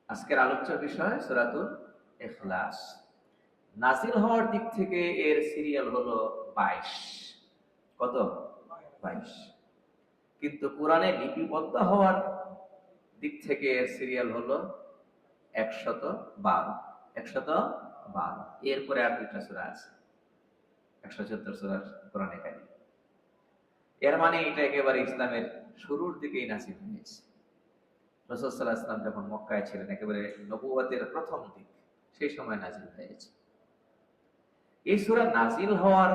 আজকের আলোচ্য বিষয় সূরাতুল ইখলাস। নাজিল হওয়ার দিক থেকে এর সিরিয়াল হলো 22। কত? 22। কিন্তু কোরআনে লিপিবদ্ধ হওয়ার দিক থেকে এর সিরিয়াল হলো 112। 112। এরপরে আর দুইটা সূরা আছে, 114 সূরা কোরআনে কারীম। এর মানে এটা একেবারে ইসলামের শুরুর দিকেই নাজিল হয়েছে। রাসূল সাল্লাল্লাহু আলাইহি ওয়াসাল্লাম যখন মক্কায় ছিলেন, একেবারে নবুয়তের প্রথম দিক, সেই সময় নাজিল হয়েছে। এই সূরা নাজিল হওয়ার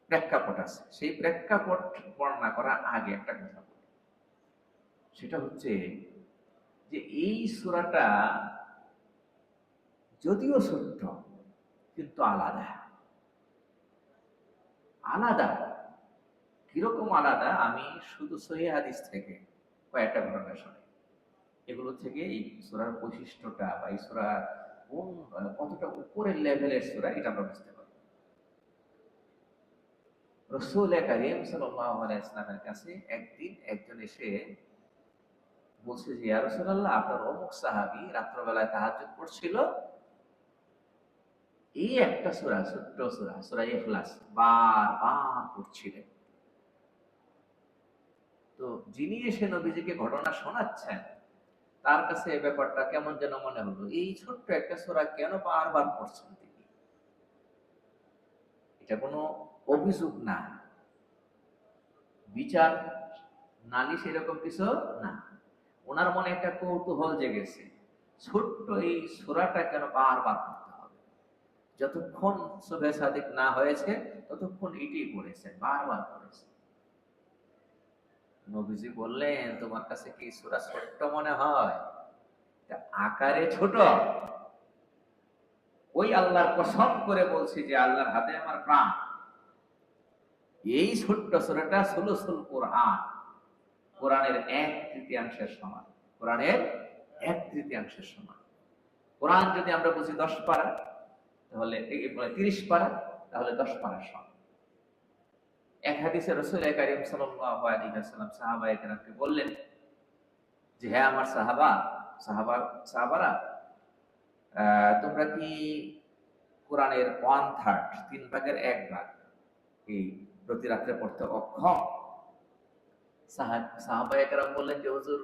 প্রেক্ষাপট আছে, সেই প্রেক্ষাপট বর্ণনা করার আগে একটা কথা বলি। সেটা হচ্ছে যে এই সূরাটা যদিও ছোট্ট কিন্তু আলাদা। আলাদা কিরকম আলাদা? আমি শুধু সহিহ হাদিস থেকে কয়েকটা ঘটনা শুনি। এগুলো থেকে এই সূরার বৈশিষ্ট্যটা বা এই সূরা কোন কতটা উপরের লেভেলের সূরা এটা আমরা বুঝতে পারি। রাসূল কারীম সাল্লাল্লাহু আলাইহি ওয়াসাল্লামের কাছে একদিন একজন এসে বলছে যে, ইয়া রাসূলুল্লাহ, আপনার অমুক সাহাবী রাত্রবেলায় তাহাজ্জুদ পড়ছিল, এই একটা সূরা, ছোট্ট সূরা, সূরা ইখলাস বারবার পড়ছিলেন। তো যিনি এসে নবীজিকে ঘটনা শোনাচ্ছেন, তার কাছে এই ব্যাপারটা কেমন যেন মনে হলো। এই ছোট্ট একটা সূরা কেন বারবার পড়ছেন তিনি? এটা কোনো অভিযোগ না, বিচার, নালিশ, এরকম কিছু না। ওনার মনে একটা কৌতূহল জেগেছে, ছোট্ট এই সূরাটা কেন বারবার পড়তে হবে? যতক্ষণ সুবহে সাদিক না হয়েছে ততক্ষণ এটাই পড়েছেন, বারবার পড়েছেন। নবীজি বললেন, তোমার কাছে কি সূরা ছোট্ট মনে হয়? আকারে ছোট। ওই আল্লাহর কসম করে বলছি যে আল্লাহর হাতে আমার প্রাণ, এই ছোট্ট সূরাটা সুলুসুল কোরআন, কোরআনের 1/3 সমান। কোরআনের 1/3 সমান। কোরআন যদি আমরা বুঝি 10 পারা, তাহলে 30 পারা, তাহলে 10 পারা সমান। এক হাদিসে রাসূল কারীম সাল্লাল্লাহু আলাইহি ওয়াসাল্লাম সাহাবায়ে কেরামকে বললেন যে, হে আমার সাহাবারা, তোমরা কি কোরআনের 1/3, 3/1 এই প্রতি রাত্রে পড়তে অক্ষম? সাহাবায়ে কেরাম বললেন যে, হুজুর,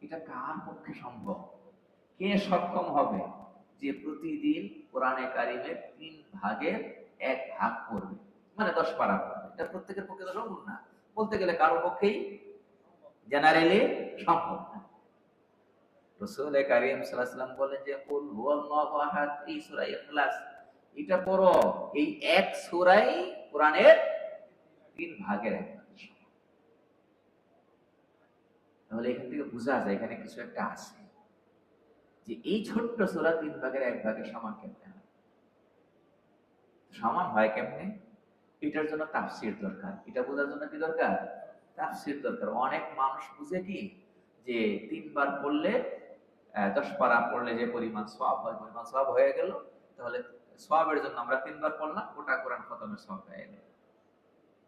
এটা কার পক্ষে সম্ভব? কে সক্ষম হবে যে প্রতিদিন কোরআনে কারিমের 3/1 পড়বে, মানে 10 পারা পড়বে? এটা প্রত্যেকের পক্ষে তো সম্ভব না। বলতে গেলে কারো পক্ষেই জেনারেলি সম্ভব না। রাসূল কারীম সাল্লাল্লাহু আলাইহি ওয়াসাল্লাম বলেন যে, কুল হুয়াল্লাহু আহাদ, এই সূরা ইখলাস এটা পড়ো। এই এক সূরাই কোরআনের 3/1 সমান। তাহলে এখান থেকে বোঝা যায় এখানে কিছু একটা আছে, যে এই ছোট্ট সূরা 3/1 সমান কেমনে হয়? সমান হয় কেমনে? এটার জন্য তাফসীর দরকার। এটা বোঝার জন্য কি দরকার? তাফসীর দরকার। অনেক মানুষ বুঝে কি, যে 3 বার পড়লে 10 পারা পড়লে যে পরিমাণ সওয়াব হয়, পরিমাণ সওয়াব হয়ে গেল, তাহলে সওয়াবের জন্য আমরা 3 বার পড়লাম, গোটা কোরআন খতমের সওয়াব হয়ে গেল।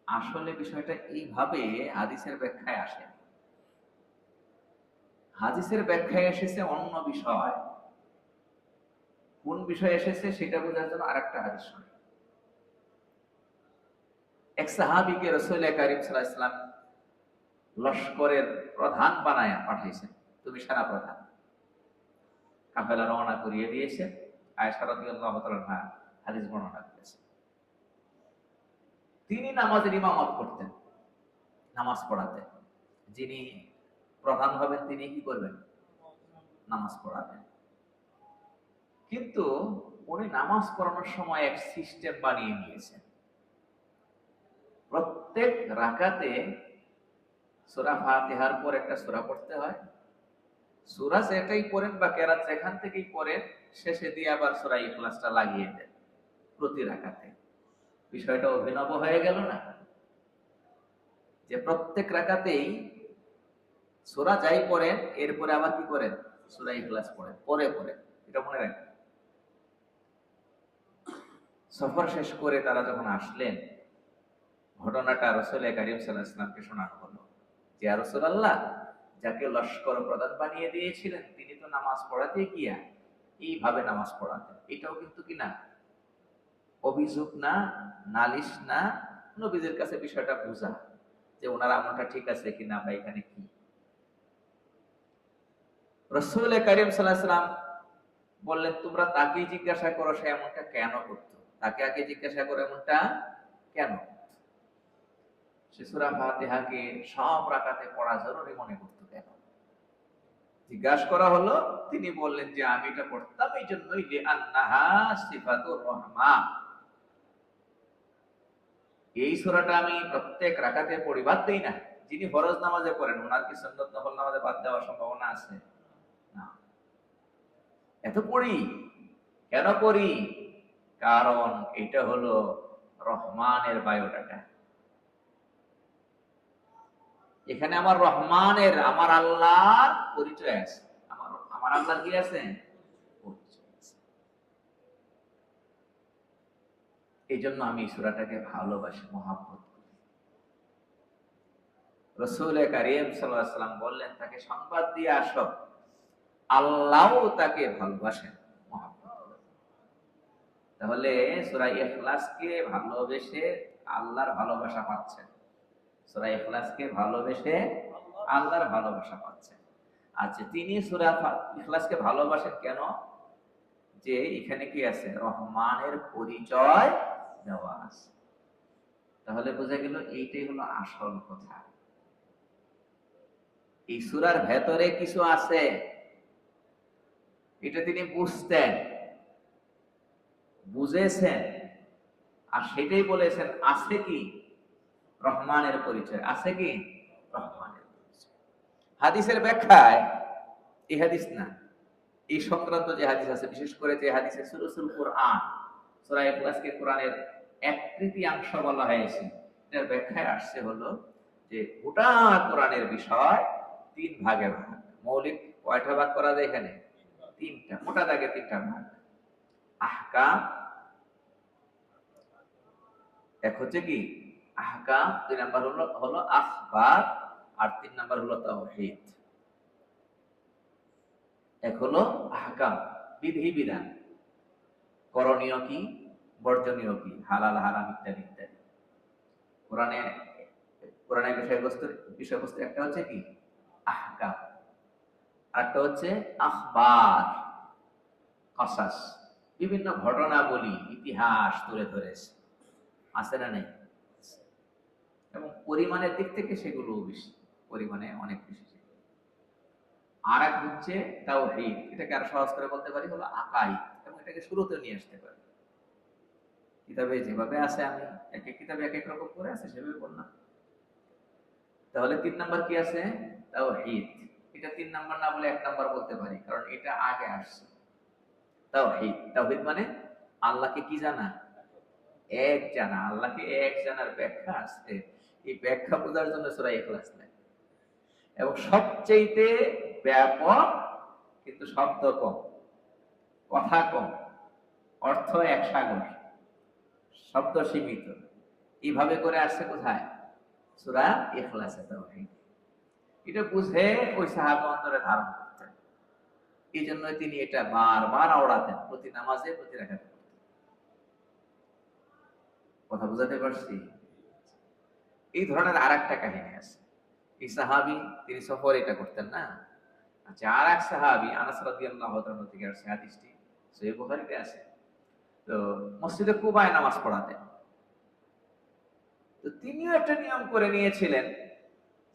আসলে বিষয়টা এইভাবে হাদিসের ব্যাখ্যায় আসে। হাদিসের ব্যাখ্যায় এসেছে অন্য বিষয়। কোন বিষয় এসেছে সেটা বোঝার জন্য আরেকটা হাদিস শুনি। এক সাহাবীকে রাসূল কারীম সাল্লাল্লাহু আলাইহি ওয়াসাল্লাম লস্করের প্রধান বানায়া পাঠাইছেন। তুমি সেনা প্রধান। কাফেলা রওনা করিয়ে দিয়েছেন। আয়েশা রাদিয়াল্লাহু তাআলা হাদিস বর্ণনা করেছেন। তিনি নামাজের ইমামত করতেন, নামাজ পড়াতেন। যিনি প্রধান হবেন তিনি কি করবেন? নামাজ পড়াবেন। কিন্তু উনি নামাজ পড়ানোর সময় এক সিস্টেম বানিয়ে নিয়েছেন। প্রত্যেক রাকাতে সূরা ফাতিহার পর একটা সূরা পড়তে হয়। সূরা যেটাই পড়েন বা কেরাত যেখান থেকেই পড়েন, শেষে দিয়ে আবার সূরা ইখলাসটা লাগিয়ে দেন প্রতি রাকাতে। বিষয়টা অভিনব হয়ে গেল না? যে প্রত্যেক রাকাতেই সূরা যাই পড়েন, এরপরে আবার কি করেন? সূরা ইখলাস পড়েন, পরে এটা মনে রাখবেন। সফর শেষ করে তারা যখন আসলেন, ঘটনাটা রাসূল কারীম সাল্লাল্লাহু আলাইহি ওয়াসাল্লামকে শোনানো হলো যে, ইয়া রাসূলুল্লাহ, যাকে লস্কর প্রধান বানিয়ে দিয়েছিলেন তিনি তো নামাজ পড়াতে গিয়া এইভাবে নামাজ পড়াতেন। এটাও কিন্তু কিনা অভিযোগ না, নালিশ না, নবীদের কাছে বিষয়টা বোঝা যে ওনার আমলটা ঠিক আছে কিনা বা এখানে কি। রাসূল কারীম সাল্লাল্লাহু আলাইহি ওয়াসাল্লাম বললেন তোমরা তাকেই জিজ্ঞাসা করো সে এমনটা কেন করতো, তাকে আগে জিজ্ঞাসা করো এমনটা কেন। সে সূরা ফাতিহাকে সব রাকাতে পড়া জরুরি মনে করতো কেন। জিজ্ঞাসা করা হলো, তিনি বললেন যে আমি এটা পড়তাম এই জন্যই লিআন্নাহা সিফাতুর রহমান, এই সূরাটা আমি প্রত্যেক রাকাতে পড়ি, বাদ দেই না। যিনি ফরজ নামাজে পড়েন ওনার কি সুন্নাত নফল নামাজে বাদ দেওয়ার সম্ভাবনা আছে? না। এত পড়ি কেন পড়ি? কারণ এটা হলো রহমানের বায়োডাটা। এখানে আমার রহমানের, আমার আল্লাহর পরিচয় আছে। আমার আল্লাহর কি আছে? পরিচয় আছে। এই জন্য আমি সূরাটাকে ভালোবাসি, মহব্বত করি। রাসূল কারীম সাল্লাল্লাহু আলাইহি ওয়াসাল্লাম বললেন তাকে সংবাদ দিয়ে আসো আল্লাহও তাকে ভালোবাসেন, মহব্বত করেন। তাহলে সূরা ইখলাসকে ভালোবেসে আল্লাহর ভালোবাসা পাচ্ছেন, সূরা ইখলাসকে ভালোবেসে আল্লাহর ভালোবাসা পাচ্ছেন। আচ্ছা, তিনি সূরা ইখলাসকে ভালোবাসেন কেন? যে এখানে কি আছে? রহমানের পরিচয় দেওয়া আছে। তাহলে বোঝা গেল এইটাই হলো আসল কথা। এই সূরার ভেতরে কিছু আছে, এটা তিনি বুঝতেন, বুঝেছেন, আর সেটাই বলেছেন আছে কি? রহমানের পরিচয়। আছে কি? রহমানের পরিচয়। হাদিসের ব্যাখ্যায় এই হাদিস না, এই সংক্রান্ত যে হাদিস আছে, বিশেষ করে যে হাদিসে সুলুসুল কোরআন, সূরা ইখলাসকে কোরআনের 1/3 বলা হয়েছে, এটার ব্যাখ্যায় আসছে হলো যে গোটা কোরআনের বিষয় 3 ভাগে ভাগ। মৌলিক কয়টা ভাগ করা যায় এখানে? 3টা, মোটা দাগে 3টা ভাগ। আহকাম, এক হচ্ছে কি আহকাম, 2 নাম্বার হলো আখবার, আর 3 নাম্বার হলো তাওহীদ। এক হলো আহকাম, বিধি বিধান, করণীয় কি, বর্জনীয় কি, হালাল হারাম ইত্যাদি ইত্যাদি। কোরআনের বিষয়বস্তু একটা হচ্ছে কি আহকাম, আরেকটা হচ্ছে আখবার, কসাস, বিভিন্ন ঘটনাবলী, ইতিহাস তুলে ধরেছে, আছে না নেই? এবং পরিমাণের দিক থেকে সেগুলো বেশি, পরিমাণে অনেক বেশি। আর এক হচ্ছে তাওহীদ, এটাকে আরো সহজ করে বলতে পারি হলো আকাইদ, এবং এটাকে শুরুতে নিয়ে আসতে পারি। কিতাবে যেভাবে আছে, আমি এক এক কিতাবে এক এক রকম করে আছে সেভাবে বললাম। তাহলে 3 নাম্বার কি আছে? তাওহীদ। এটা 3 নাম্বার না বলে 1 নাম্বার বলতে পারি, কারণ এটা আগে আসছে। তাওহীদ, তাওহীদ মানে আল্লাহকে কি জানা? এক জানা। আল্লাহকে এক জানার ব্যাখ্যা আছে, এই ব্যাখ্যা বোঝার জন্য সূরা ইখলাস নাই। এবং সবচেয়ে ব্যাপক, কিন্তু শব্দ কম, কথা কম, অর্থ এক সাগর, শব্দ সীমিত, এইভাবে করে আসছে কোথায়? সূরা ইখলাসে। তাওহীদ এটা বুঝে ওই সাহাবা অন্তরে ধারণ করতেন, এই জন্য তিনি এটা বারবার আওড়াতেন প্রতি নামাজে, প্রতি রাকাতে। কথা বুঝাতে পারছি? এই ধরনের আরেকটা কাহিনী আছে। এই সাহাবী তিনি সফর এটা করতেন না। আচ্ছা, আর এক সাহাবী আনাস রাদিয়াল্লাহু তাআলা থেকে আসছে, হাদিসটি সহিহ বুখারীতে আছে। তো মসজিদে কুবায় নামাজ পড়াতেন। তো তিনিও একটা নিয়ম করে নিয়েছিলেন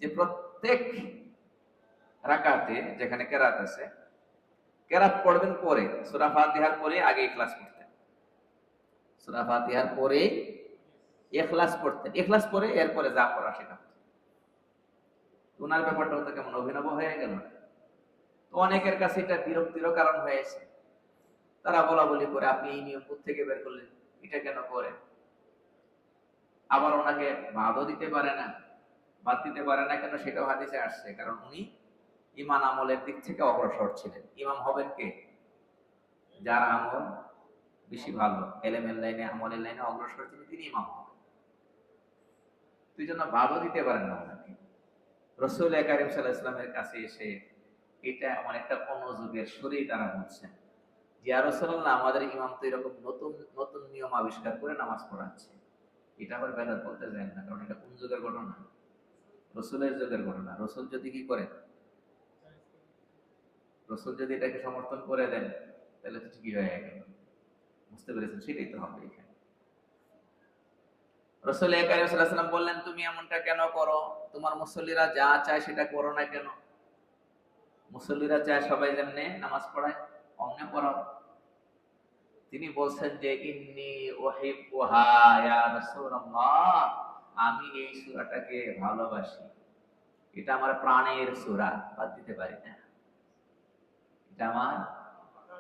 যে প্রত্যেক রাকাতে যেখানে কেরাত আছে, কেরাত পড়বেন পরে, সূরা ফাতিহার পরে আগে ইখলাস পড়তেন, সূরা ফাতিহার পরে ইখলাস পড়তেন, ইখলাস পরে এরপরে যা পড়া সেটা। ওনার ব্যাপারটা তো কেমন অভিনব হয়ে গেল। তো অনেকের কাছে এটা বিরক্তিরও কারণ হয়েছে, তারা বলা বলি করে আপনি এই নিয়ম থেকে বের করলেন, এটা কেন করেন? আবার ওনাকে বাদও দিতে পারে না, বাদ দিতে পারে না কেন সেটাও হাদিসে আসছে, কারণ উনি ইমান আমলের দিক থেকে অগ্রসর ছিলেন। ইমাম হবেন কে? যার আমল বেশি ভালো, এলেমের লাইনে, আমলের লাইনে অগ্রসর ছিলেন, তিনি ইমাম হবেন। তুই জন্য বাদও দিতে পারেন না ওনাকে। রাসূল কারীম সাল্লাল্লাহু আলাইহি ওয়াসাল্লামের কাছে এসে এটা অনেকটা অনুযোগের সুরেই তারা বলছেন, ইয়া রাসূলুল্লাহ, আমাদের ইমাম তো এরকম নতুন নতুন নিয়ম আবিষ্কার করে নামাজ পড়াচ্ছে, এটা আবার বেদাত বলতে যায় না, কারণ এটা কোন যুগের ঘটনা? রসুলের যুগের ঘটনা। রসুল যদি কি করেন, রসুল যদি এটাকে সমর্থন করে দেন, তাহলে তো ঠিকই হয়ে গেল। বুঝতে পেরেছেন? সেটাই তো হবে এখানে। রসুল কারীম সাল্লাল্লাহু আলাইহি ওয়াসাল্লাম বললেন, তুমি এমনটা কেন করো? তোমার মুসল্লিরা যা চায় সেটা করো না কেন? মুসল্লিরা চায় সবাই যেমনে নামাজ পড়ায় অমনে পড়াও। তিনি বলছেন যে ইন্নী উহিব্বুহা ইয়া রাসূলুল্লাহ, আমি এই সূরাটাকে ভালোবাসি, এটা আমার প্রাণের সূরা, বাদ দিতে পারি না। এটা আমার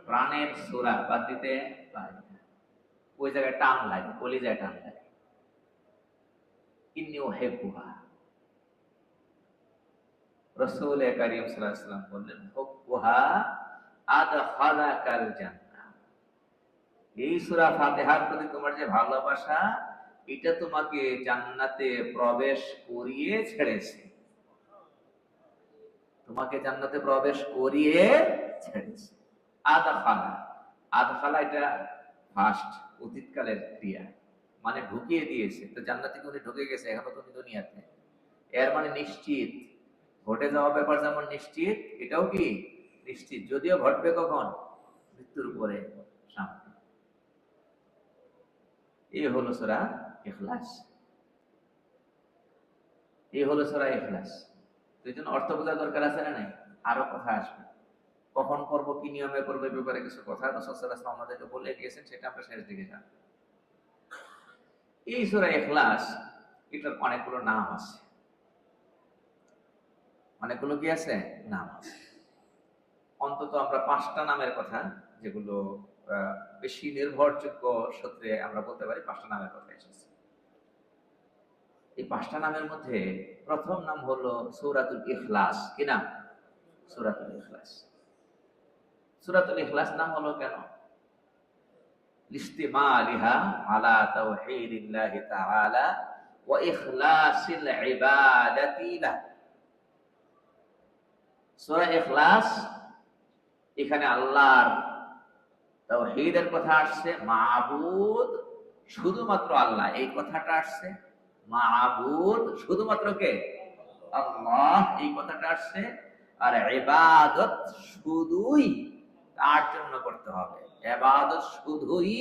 প্রাণের সূরা, বাদ দিতে পারি না। ওই জায়গায় টান লাগে, কলিজায় টান লাগে। ইন্নী উহিব্বুহা। রাসূল কারীম সাল্লাল্লাহু আলাইহি ওয়াসাল্লাম বললেন, হুব্বুহা আদখালাকাল জান্নাহ। এই সূরা ফাতিহার প্রতি তোমার যে ভালোবাসা, এটা তোমাকে জান্নাতে প্রবেশ করিয়ে ছেড়েছে। তোমাকে জান্নাতে প্রবেশ করিয়ে ছেড়েছে। আদখালা, আদখালা এটা ফার্স্ট অতীতকালের ক্রিয়া, মানে ঢুকিয়ে দিয়েছে। তো জান্নাতে কি উনি ঢুকে গেছে এখনো তুমি দুনিয়াতে? এর মানে নিশ্চিত। ঘটে যাওয়া ব্যাপার যেমন নিশ্চিত, এটাও কি নিশ্চিত, যদিও ঘটবে কখন? মৃত্যুর পরে, সামনে। এই হলো সূরা ইখলাস। এই হলো সূরা ইখলাস। তো এই জন্য অর্থ বোঝার দরকার আছে না নাই? আরো কথা আসবে, কখন করবো, কি নিয়মে করবো, এই ব্যাপারে কিছু কথা রাসূল সাল্লাল্লাহু আলাইহি ওয়াসাল্লাম আমাদেরকে বলে গিয়েছেন, সেটা আমরা শেষ দিকে জানব। এই সূরা ইখলাস, এটার অনেকগুলো নাম আছে। অনেকগুলো কি আছে? নাম আছে। অন্তত আমরা 5টা নামের কথা, যেগুলো বেশি নির্ভরযোগ্য সূত্রে আমরা বলতে পারি 5টা নামের কথা এসেছে। এই 5টা নামের মধ্যে প্রথম নাম হলো সূরাতুল ইখলাস। কি নাম? সূরাতুল ইখলাস। সূরাতুল ইখলাস নাম হলো কেন? লিস্তিমালিহা আলা তাওহীদিল্লাহি তাআলা ওয়া ইখলাসিল ইবাদাতি লাহ। সূরা ইখলাস, এখানে আল্লাহর তাওহীদের কথা আসছে, মাবুদ শুধুমাত্র আল্লাহ, এই কথাটা আসছে। মাবুদ শুধুমাত্র কে? আল্লাহ, এই কথাটা আসছে। আর ইবাদত শুধুই তার জন্য করতে হবে। ইবাদত শুধুই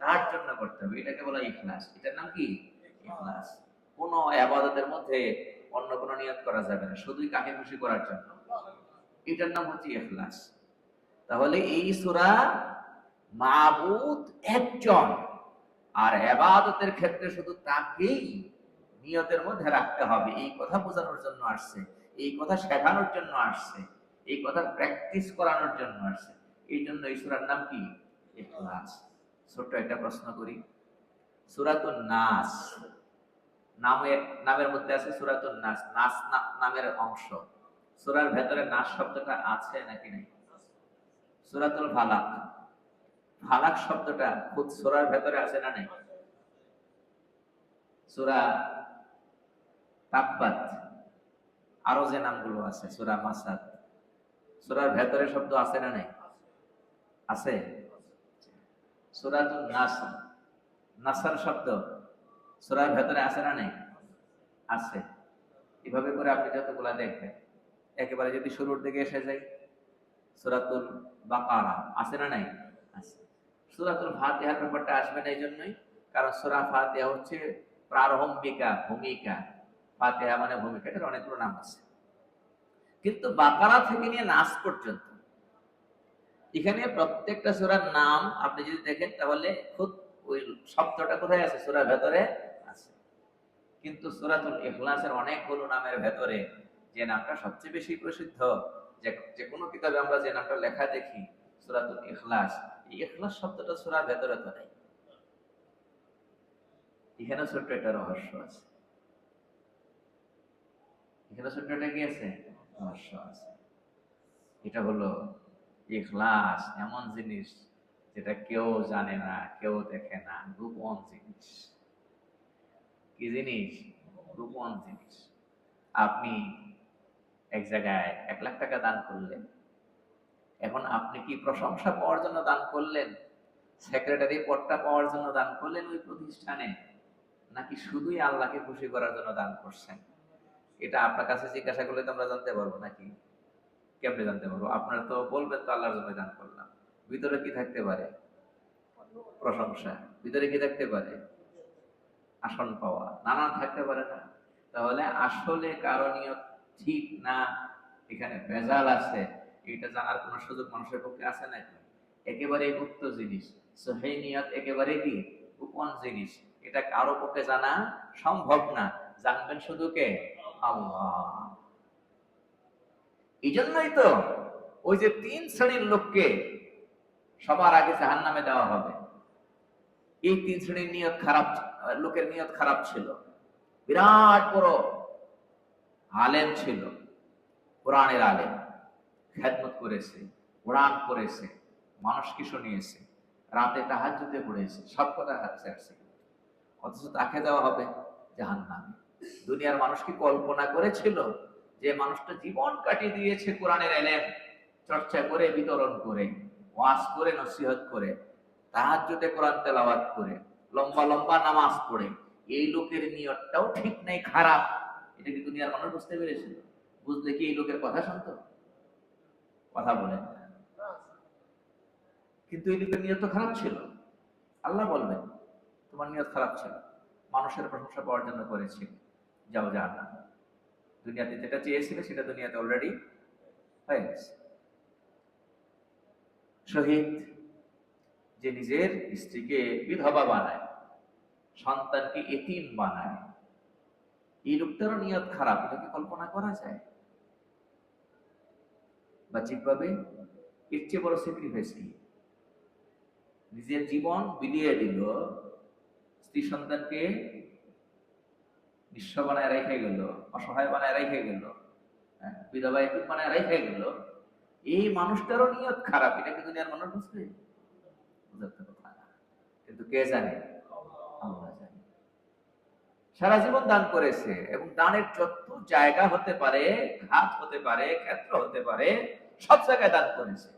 তার জন্য করতে হবে, এটাকে বলা ইখলাস। এটার নাম কি? ইখলাস। কোন ইবাদতের মধ্যে অন্য কোন নিয়ত করা যাবে না, শুধুই কাকে খুশি করার জন্য। এটার নাম হচ্ছে ইখলাস। তাহলে এই সূরা, মাবুদ একজন, আর ইবাদতের ক্ষেত্রে শুধু তাকেই নিয়তের মধ্যে রাখতে হবে, এই কথা বোঝানোর জন্য আসছে, এই কথা শেখানোর জন্য আসছে, এই কথা প্র্যাকটিস করানোর জন্য আসছে। এই জন্য এই সূরার নাম কি? ইখলাস। ছোট্ট একটা প্রশ্ন করি, সূরাতুন নাস নামের মধ্যে আছে সূরাতুন নাস। নাস নামের অংশ। সূরার ভেতরে নাস শব্দটা আছে নাকি নেই? সূরাতুল ফালাক, ফালাক শব্দটা খুব সূরার ভেতরে আছে না নেই? সূরা তাব্বাত, আরো যে নামগুলো আছে, সূরা মাসাদ, সূরার ভেতরে শব্দ আছে না নাই? আছে। সূরাতুন নাস, নাসার শব্দ সূরার ভেতরে আছে না নাই? আছে। এভাবে করে আপনি যতগুলা দেখবেন, একেবারে যদি শুরুর দিকে এসে যাই, সূরাতুল বাকারা আছে না নাই? আছে। সূরাতুল ফাতিহার ব্যাপারটা আসবে না এই জন্যই, কারণ সূরা ফাতিহা হচ্ছে প্রারম্ভিকা ভূমিকা। ফাতিহা মানে ভূমিকা, এটার অনেকগুলো নাম আছে। কিন্তু বাকারা থেকে নিয়ে নাস পর্যন্ত এখানে প্রত্যেকটা সূরার নাম আপনি যদি দেখেন, তাহলে খুব ওই শব্দটা কোথায় আছে? সূরার ভেতরে আছে। কিন্তু সূরাতুল ইখলাসের অনেকগুলো নামের ভেতরে যে নামটা সবচেয়ে বেশি প্রসিদ্ধ, যে কোনো কিতাবে আমরা যে নামটা লেখা দেখি সূরাতুল ইখলাস, এই ইখলাস শব্দটা সূরার ভেতরে তো নেই। এখানে ছোট্ট একটা রহস্য আছে। এখানে ছোট্ট একটা কি আছে? রহস্য আছে। এটা হলো ইখলাস, এমন জিনিস যেটা কেউ জানে না, কেউ দেখে না, গোপন জিনিস। কি জিনিস? গোপন জিনিস। আপনি এক জায়গায় 1,00,000 টাকা দান করলেন। এখন আপনি কি প্রশংসা পাওয়ার জন্য দান করলেন, সেক্রেটারি পদটা পাওয়ার জন্য দান করলেন ওই প্রতিষ্ঠানে, নাকি শুধুই আল্লাহকে খুশি করার জন্য দান করছেন? এটা আপনার কাছে জিজ্ঞাসা করলে তো আমরা জানতে পারবো নাকি? কেমনে জানতে পারবো? আপনারা তো বলবেন তো আল্লাহর জন্য দান করলাম। ভিতরে কি থাকতে পারে? প্রশংসা। ভিতরে কি থাকতে পারে? আসন পাওয়া, নানান থাকতে পারে না? তাহলে আসলে কারণীয় ঠিক না, এখানে ভেজাল আছে, এটা জানার কোন সুযোগ মানুষের পক্ষে আছে নাকি? একেবারে গুপ্ত জিনিস। সহিহ নিয়ত একেবারে কি গোপন জিনিস, এটা কারো পক্ষে জানা সম্ভব না। জানবেন শুধু কে? আল্লাহ। এই জন্যই তো ওই যে 3 শ্রেণীর লোককে সবার আগে জাহান্নামে দেওয়া হবে। এই 3 শ্রেণীর নিয়ত খারাপ, লোকের নিয়ত খারাপ ছিল। বিরাট বড় আলেম ছিল, কোরআনের আলেম, খেদমত করেছে, কোরআন পড়েছে, মানুষকে শুনিয়েছে, রাতে তাহাজ্জুদে পড়েছে, সব কথা হাতে আসছে, অথচ তাকে দেওয়া হবে জাহান্নামে। দুনিয়ার মানুষ কি কল্পনা করেছিল যে মানুষটা জীবন কাটিয়ে দিয়েছে কোরআনের ইলম চর্চা করে, বিতরণ করে, ওয়াজ করে, নসিহত করে, তাহাজ্জুদে কোরআন তেলাওয়াত করে, লম্বা লম্বা নামাজ পড়ে, এই লোকের নিয়তটাও ঠিক নাই, খারাপ, এটা কি দুনিয়ার মানুষ বুঝতে পেরেছিল? বুঝলে কি এই লোকের কথা শুনতো? কথা বলেন। কিন্তু এই লোকের নিয়ত খারাপ ছিল। আল্লাহ বলবেন তোমার নিয়ত খারাপ ছিল, মানুষের প্রশংসা পাওয়ার জন্য করেছিল, যাও জাহান্নাম। দুনিয়াতে যেটা চেয়েছিলে সেটা দুনিয়াতে অলরেডি হয়ে গেছে। শহীদ যে নিজের স্ত্রীকে বিধবা বানায়, সন্তানকে এতিম বানায়, এই লোকটারও নিয়ত খারাপ, এটাকে কল্পনা করা যায়? বাহ্যিকভাবে এর চেয়ে বড় স্যাক্রিফাইস কি? নিজের জীবন বিলিয়ে দিল, স্ত্রী সন্তানকে নিঃস্ব বানায় রেখে গেল, অসহায় বানায় রেখে গেল, বিধবা এতিম বানায় রেখে গেল। এই মানুষটারও নিয়ত খারাপ, এটা কি দুনিয়ার মানুষ বুঝবে? বুঝাতে কথা না। কিন্তু কে জানে? আল্লাহ জানে। সারা জীবন দান করেছে, এবং দানের যত জায়গা হতে পারে, খাত হতে পারে, ক্ষেত্র হতে পারে, সব জায়গায় দান করেছে,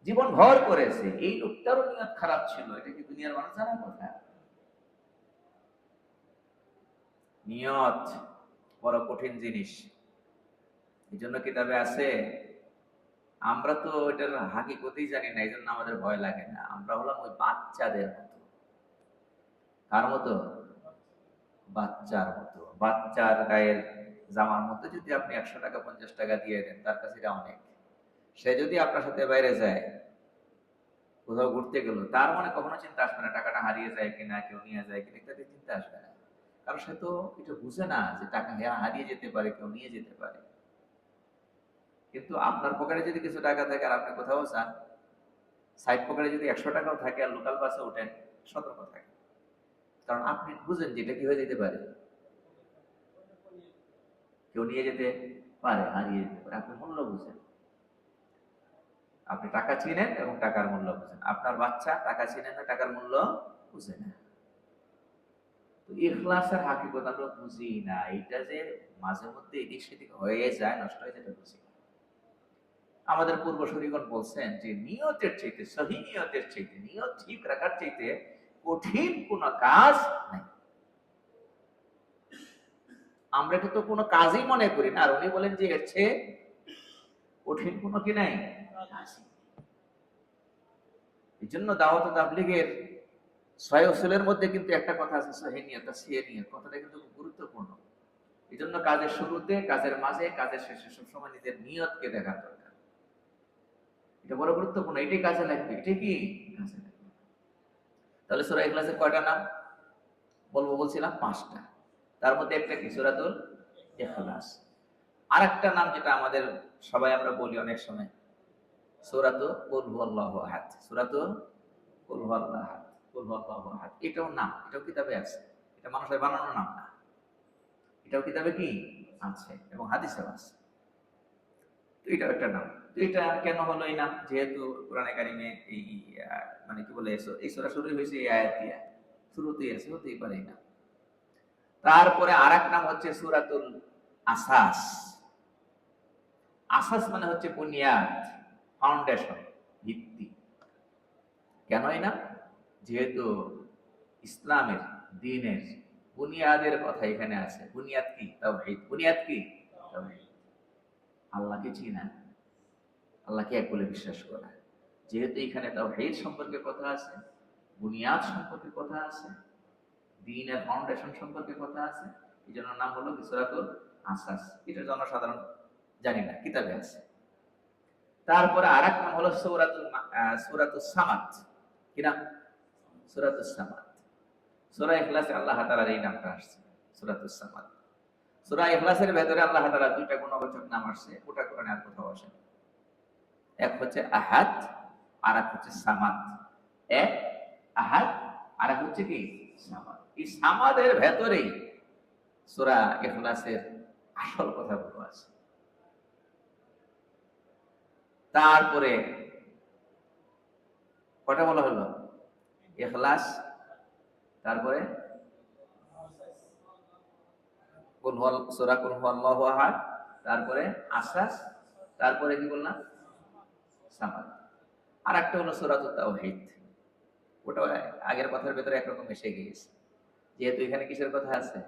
জীবন ভর করেছে। এই লোকটারও নিয়ত খারাপ ছিল, এটা কি দুনিয়ার মানুষ জানার কথা? নিয়ত বড় কঠিন জিনিস। এই জন্য কিতাবে আছে, আমরা তো এটার হাকিকতই জানি না, এই জন্য আমাদের ভয় লাগে না। আমরা হলাম ওই বাচ্চাদের মতো। কার মতো? বাচ্চার মতো। বাচ্চার গায়ের জামার মধ্যে যদি আপনি 100 টাকা 50 টাকা দিয়ে দেন, তার কাছে এটা অনেক। সে যদি আপনার সাথে বাইরে যায়, কোথাও ঘুরতে গেল, তার মনে কখনো চিন্তা আসবে না টাকাটা হারিয়ে যায় কিনা, কেউ নিয়ে যায় কিনা, ইত্যাদি চিন্তা আসবে না। কারণ সে তো এটা বুঝে না যে টাকা হারিয়ে যেতে পারে, কেউ নিয়ে যেতে পারে। কিন্তু আপনার পকেটে যদি কিছু টাকা থাকে আর আপনি কোথাও যান, সাইড পকেটে যদি 100 টাকাও থাকে আর লোকাল বাসে ওঠেন, সতর্ক থাকে। কারণ আপনি বুঝেন যে এটা কি হয়ে যেতে পারে, কেউ নিয়ে যেতে পারে, হারিয়ে যেতে পারে। আপনি মূল্য বুঝেন, আপনি টাকা চিনেন এবং টাকার মূল্য বুঝেন। আপনার বাচ্চা টাকা চিনেন না, টাকার মূল্য বুঝে না। তো ইখলাসের হাকিকত আমরা বুঝি না, এটা যে মাঝে মধ্যে এদিক সেদিক হয়ে যায়, নষ্ট হয়ে যেতে বুঝি। আমাদের পূর্বসূরীগণ বলছেন যে নিয়তের চাইতে, সহি নিয়তের চাইতে, নিয়ত ঠিক রাখার চাইতে কঠিন কোন কাজ নাই। আমরা তো কোনো কাজই মনে করি না, আর উনি বলেন যে এর চেয়ে কঠিন কোনো কি নাই। এই জন্য দাওয়াত ও তাবলীগের 6 উসুলের মধ্যে কিন্তু একটা কথা আছে, সহি নিয়ত, সহি নিয়ত, কথাটা কিন্তু খুব গুরুত্বপূর্ণ। এই জন্য কাজের শুরুতে, কাজের মাঝে, কাজের শেষে সবসময় নিজের নিয়তকে দেখার দরকার। এটা বড় গুরুত্বপূর্ণ, এটাই কাজে লাগবে। এটা কি কাজে লাগবে? তাহলে সূরা ইখলাসের কয়টা নাম বলবো বলছিলাম? 5টা। তার মধ্যে একটা কি? সূরাতুল ইখলাস। আরেকটা নাম যেটা আমাদের সবাই আমরা বলি অনেক সময়, সূরাতুল কুল হুয়াল্লাহু আহাদ। সূরাতুল কুল হুয়াল্লাহু আহাদ, কুল হুয়াল্লাহু আহাদ, এটাও নাম, এটাও কিতাবে আছে। এটা মানুষের বানানো নাম না, এটাও কিতাবে কি আছে এবং হাদিসেও আছে। তো এটাও একটা নাম। তো এটা কেন হলো এই নাম? যেহেতু কোরআনে কারিমে এই মানে কি বলে, এই সূরা শুরু হয়েছে এই আয়াত দিয়ে, শুরুতেই আছে, হতেই পারে না। তারপরে আরেক নাম হচ্ছে সূরাতুল আসাস। আসাস মানে হচ্ছে বুনিয়াদ, ফাউন্ডেশন, ভিত্তি। কেনই না? যেহেতু ইসলামের দ্বীনের বুনিয়াদের কথা এখানে আছে। বুনিয়াদ কি? তাওহীদ। বুনিয়াদ কি? তাওহীদ। আল্লাহকে চিনা, আল্লাহকে এক বলে বিশ্বাস করা। যেহেতু এখানে তাওহীদ সম্পর্কে কথা আছে, বুনিয়াদ সম্পর্কে কথা আছে, দ্বীনের ফাউন্ডেশন সম্পর্কে কথা আছে, এই জন্য নাম হলো সূরাতুল আসাস। এটা জনসাধারণ জানি না, কিতাবে আছে। তারপরে আরেক নাম হলো সূরাতুস সামাদ। কি নাম? সূরাতুস সামাদ। সূরা ইখলাসে আল্লাহ তাআলার এই নামটা আসছে, সূরাতুস সামাদ। সূরা ইখলাসের ভেতরে আল্লাহ তাআলার দুইটা গুণবাচক নাম আসছে, ওটা কোরআনে আর কোথাও আসে না। এক হচ্ছে আহাদ, আর এক হচ্ছে সামাদ। এক আহাদ, আর এক হচ্ছে কি? সামাদ। এই সামাদের ভেতরেই সূরা ইখলাসের আসল কথাগুলো আছে। তারপরে কটা বলা হলো? ইখলাস, তারপরে সূরা কুল হুয়াল্লাহু আহাদ, তারপরে আসাস, তারপরে কি বললাম? সামাদ। আর একটা হলো সূরাতুত তাওহীদ। ওটা আগের কথার ভেতরে একরকম এসে গিয়েছে। যেহেতু এখানে কিসের কথা আছে?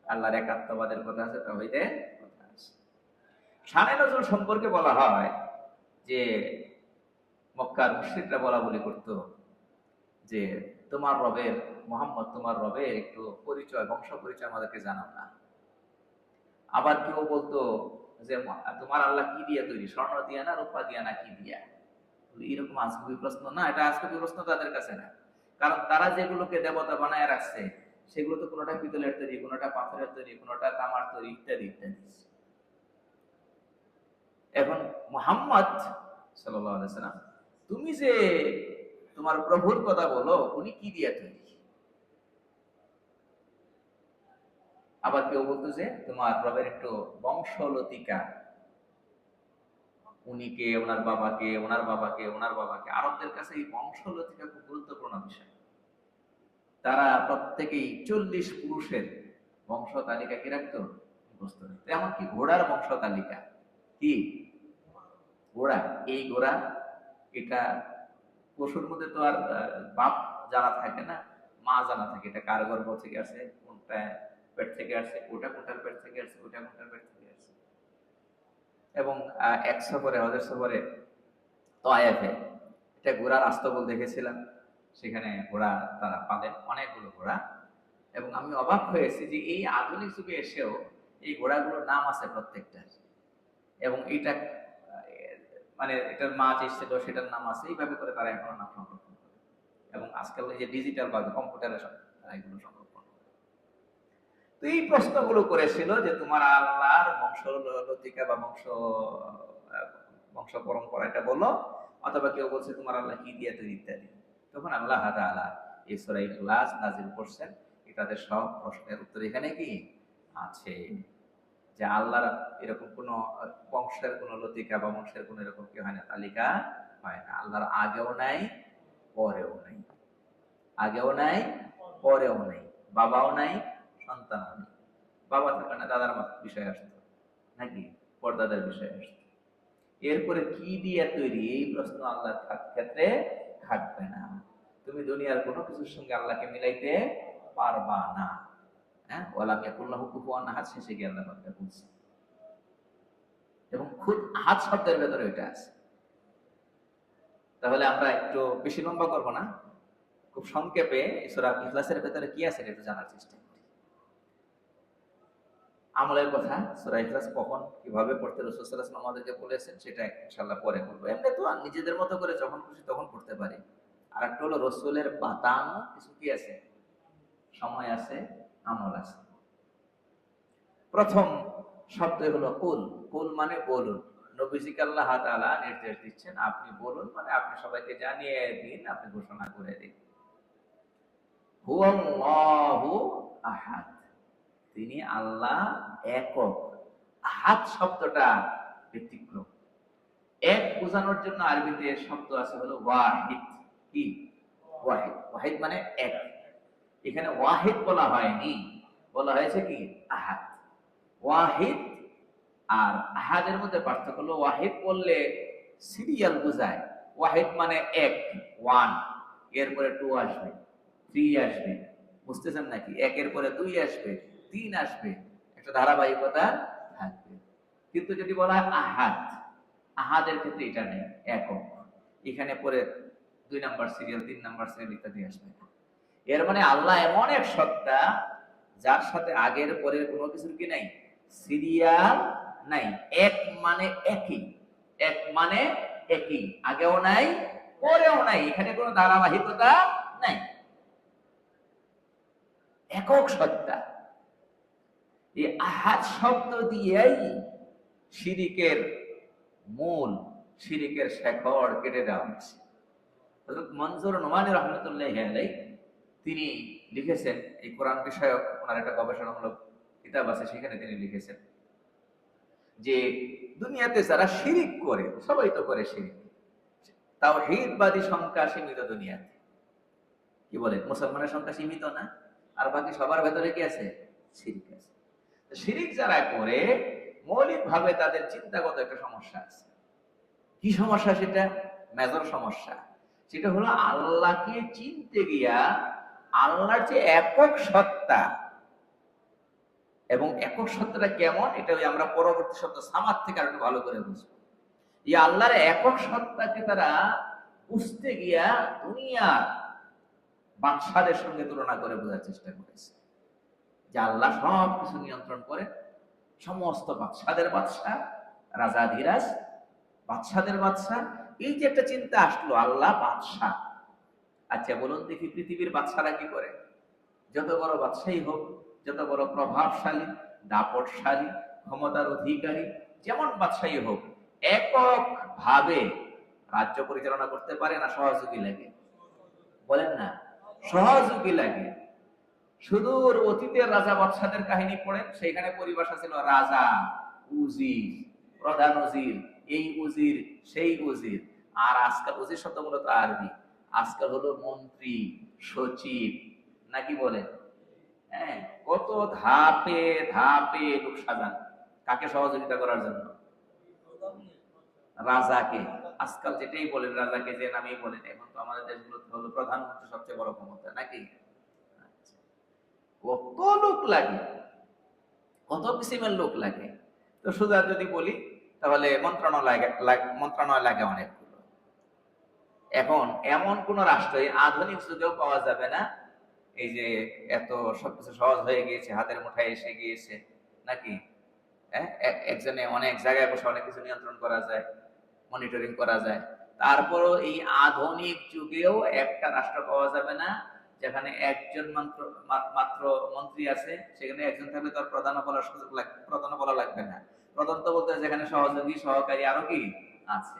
আল্লাহর একাত্মবাদের কথা আছে, তাওহীদের কথা আছে। শানে নজুল সম্পর্কে বলা হয় যে মক্কার মুশরিকরা বলা বলি করত যে তোমার রবের, মুহাম্মদ তোমার রবের একটু পরিচয়, বংশ পরিচয় আমাদেরকে জানাও না। আবার কেউ বলতো যে তোমার আল্লাহ কি দিয়ে তৈরি, স্বর্ণ দিয়া না রূপা দিয়া না কি দিয়া? এরকম আজগুবি প্রশ্ন না, এটা আজগুবি প্রশ্ন তাদের কাছে না। কারণ তারা যেগুলোকে দেবতা বানায় রাখছে সেগুলো তো কোনোটা পিতলের তৈরি, কোনোটা পাথরের তৈরি, কোনোটা তামার তৈরি, ইত্যাদি ইত্যাদি। এখন মুহাম্মদ সাল্লাল্লাহু আলাইহি ওয়াসাল্লাম, তুমি যে তোমার প্রভুর কথা বলো, উনি কি দিয়ে তৈরি? আবার কেউ বলতো যে তোমার প্রভের একটু বংশলতিকা, উনিকে, ওনার বাবাকে, ওনার বাবাকে, ওনার বাবাকে। আরবদের কাছে এই বংশলতিকা খুব গুরুত্বপূর্ণ বিষয়। তারা প্রত্যেকেই 40 পুরুষের বংশ তালিকা কি রাখতো? মুখস্থ রাখতো। এমনকি ঘোড়ার বংশ তালিকা। কি? ঘোড়া। এই ঘোড়া, এটা পশুর মধ্যে তো আর বাপ জানা থাকে না, মা জানা থাকে। এটা কার গর্ভ থেকে আসে, কোনটা পেট থেকে আসে, ওটা কোনটার পেট থেকে আসে, ওটা কোনটার পেট থেকে আসে। এবং এক সফরে, হজের সফরে তায়েফে এটা ঘোড়ার আস্তাবল দেখেছিলাম। সেখানে ঘোড়া তারা পালেন, অনেকগুলো ঘোড়া। এবং আমি অবাক হয়েছি যে এই আধুনিক যুগে এসেও এই ঘোড়াগুলোর নাম আছে প্রত্যেকটার। এবং এইটা মানে এটার মা যে ছিল সেটার নাম আছে, এইভাবে করে তারা এখনো নাম সংরক্ষণ করে। এবং আজকাল যে ডিজিটাল বা কম্পিউটারে এগুলো সংরক্ষণ করে। তো এই প্রশ্নগুলো করেছিল যে তোমার আল্লাহর বংশলতিকা বা বংশ পরম্পরা এটা বলো, অথবা কেউ বলছে তোমার আল্লাহ কি দিয়ে তৈরি, ইত্যাদি। তখন আল্লাহ তাআলা এই সূরা ইখলাস নাযিল করছেন। তাদের সব প্রশ্নের উত্তর এখানে কি আছে, যে আল্লাহর এরকম কোন বংশের কোন লতিকা বা বংশের কোন এরকম কি হয় না, তালিকা হয় না। আল্লাহর আগেও নাই, পরেও নাই। আগেও নাই, পরেও নাই। বাবাও নাই, সন্তানও নেই। বাবা থাকলে না দাদার বিষয় আসতো নাকি, পরদাদার বিষয় আসতো। এরপরে কি দিয়ে তৈরি, এই প্রশ্ন আল্লাহর ক্ষেত্রে থাকবে না। তুমি দুনিয়ার কোনো কিছুর সঙ্গে আল্লাহকে মিলাইতে পারবা না। হ্যাঁ, ওয়ালাম ইয়াকুল্লাহু কুফুয়ান আহাদ, শেষে গিয়ে আল্লাহ কথা বলছে। এবং খুদ আহাদ শব্দের ভেতরে ওইটা আছে। তাহলে আমরা একটু বেশি লম্বা করব না, খুব সংক্ষেপে সূরা ইখলাসের ভেতরে কি আছে এটা জানার চেষ্টা করি। আমলের কথা, সূরা ইখলাস কখন কিভাবে পড়তে রাসূল সাল্লাল্লাহু আলাইহি ওয়াসাল্লাম আমাদেরকে বলেছেন সেটা ইনশাআল্লাহ পরে বলবো। এমনি তো নিজেদের মতো করে যখন খুশি তখন পড়তে পারি। আর একটা হলো রাসূলের বাতানো কিছু কি আছে, সময় আছে, আমল আছে। প্রথম শব্দ হলো কুল। কুল মানে বলুন। নবীজিকে আল্লাহ তাআলা নির্দেশ দিচ্ছেন আপনি বলুন, মানে আপনি সবাইকে জানিয়ে দিন, আপনি ঘোষণা করে দিন। হুয়াল্লাহু আহাদ, তিনি আল্লাহ একক। আহাদ শব্দটা ব্যতিক্রম। এক বোঝানোর জন্য আরবিতে শব্দ আছে হলো ওয়াহিদ। কি? ওয়াহিদ। ওয়াহিদ মানে এক। এখানে ওয়াহিদ বলা হয়নি, বলা হয়েছে কি? আহাদ। ওয়াহিদ আর আহাদের মধ্যে পার্থক্য হলো, ওয়াহিদ বললে সিরিয়াল বোঝায়। ওয়াহিদ মানে এক, ওয়ান, এরপরে টু আসবে, থ্রি আসবে, বুঝতেছেন নাকি? একের পরে দুই আসবে, তিন আসবে, একটা ধারাবাহিকতা থাকবে। কিন্তু যদি বলা হয় আহাদ, আহাদের ক্ষেত্রে এটা নেই, একক। এখানে পরে 2 নাম্বার সিরিয়াল, 3 নাম্বার সিরিয়াল ইত্যাদি আসবে না। এর মানে আল্লাহ এমন এক সত্তা যার সাথে আগের পরের কোনো কিছুর কি নাই, সিরিয়াল নাই। এক মানে একই, এক মানে একই, আগেও নাই পরেও নাই, এখানে কোনো ধারাবাহিকতা নাই, একক সত্তা। এই আহাদ শব্দ দিয়েই শিরিকের মূল, শিরিকের শেকড় কেটে দেওয়া হয়েছে। হযরত মনজুর নোমানী রহমতুল্লাহি আলাইহি তিনি লিখেছেন, এই কোরআন বিষয়ক ওনার একটা গবেষণামূলক কিতাব আছে, সেখানে তিনি লিখেছেন যে দুনিয়াতে যারা শিরিক করে, সবাই তো করে শিরিক, তাওহীদবাদী সংখ্যা সীমিত দুনিয়াতে। কি বলে, মুসলমানের সংখ্যা সীমিত না, আর বাকি সবার ভেতরে কি আছে, শিরিক আছে। শিরিক যারা করে মৌলিক ভাবে তাদের চিন্তাগত একটা সমস্যা আছে। কি সমস্যা সেটা? মেজর সমস্যা। সেটা হলো আল্লাহকে চিনতে গিয়া আল্লাহর যে একক সত্তা, এবং একক সত্তাটা কেমন এটা আমরা পরবর্তী শব্দ সামাদ থেকে আর একটু ভালো করে বুঝবো। এই আল্লাহর একক সত্তাকে তারা বুঝতে গিয়া দুনিয়ার বাদশাদের সঙ্গে তুলনা করে বোঝার চেষ্টা করেছে যে আল্লাহ সব কিছু নিয়ন্ত্রণ করে, সমস্ত বাদশাদের বাদশা, রাজাধিরাজ, বাদশাদের বাদশা। এই যে একটা চিন্তা আসলো, আল্লাহ বাদশা। আচ্ছা বলুন দেখি, পৃথিবীর বাদশারা কি করে? যত বড় বাদশাই হোক, যত বড় প্রভাবশালী, দাপটশালী, ক্ষমতার অধিকারী যেমন বাদশাই হোক, একক ভাবে রাজ্য পরিচালনা করতে পারে না, সহযোগী লাগে? বলেন না, সহযোগী লাগে। সুদূর অতীতের রাজা বাদশাদের কাহিনী পড়েন, সেখানে পরিভাষা ছিল রাজা, উজির, প্রধান উজির, এই উজির, সেই উজির। আর আজকাল উজির শব্দ মূলত আরবি, আজকাল হলো মন্ত্রী, সচিব, নাকি বলেন? হ্যাঁ, কত ধাপে ধাপে লোক সাজান, কাকে সহযোগিতা করার জন্য? রাজাকে। আজকাল যেটাই বলেন রাজাকে যে নামেই বলেন, এখন তো আমাদের দেশগুলোতে হলো প্রধানমন্ত্রী সবচেয়ে বড় ক্ষমতা, নাকি? কত লোক লাগে, কত কিসিমের লোক লাগে। তো সোজা যদি বলি তাহলে মন্ত্রণালয় লাগে অনেকগুলো। এখন এমন কোন রাষ্ট্র আধুনিক যুগেও পাওয়া যাবে না এই যে এত সবকিছু সহজ হয়ে গিয়েছে, হাতের মুঠায় এসে গিয়েছে, নাকি? একজনে অনেক জায়গায় বসে অনেক কিছু নিয়ন্ত্রণ করা যায়, মনিটরিং করা যায়। তারপরও এই আধুনিক যুগেও একটা রাষ্ট্র পাওয়া যাবে না যেখানে একজন মাত্র মন্ত্রী আছে, সেখানে একজন থাকলে তার প্রধান বলার সুযোগ লাগবে, প্রধান বলা লাগবে না। প্রধান তো বলতে যেখানে সহযোগী, সহকারী আরো কি আছে।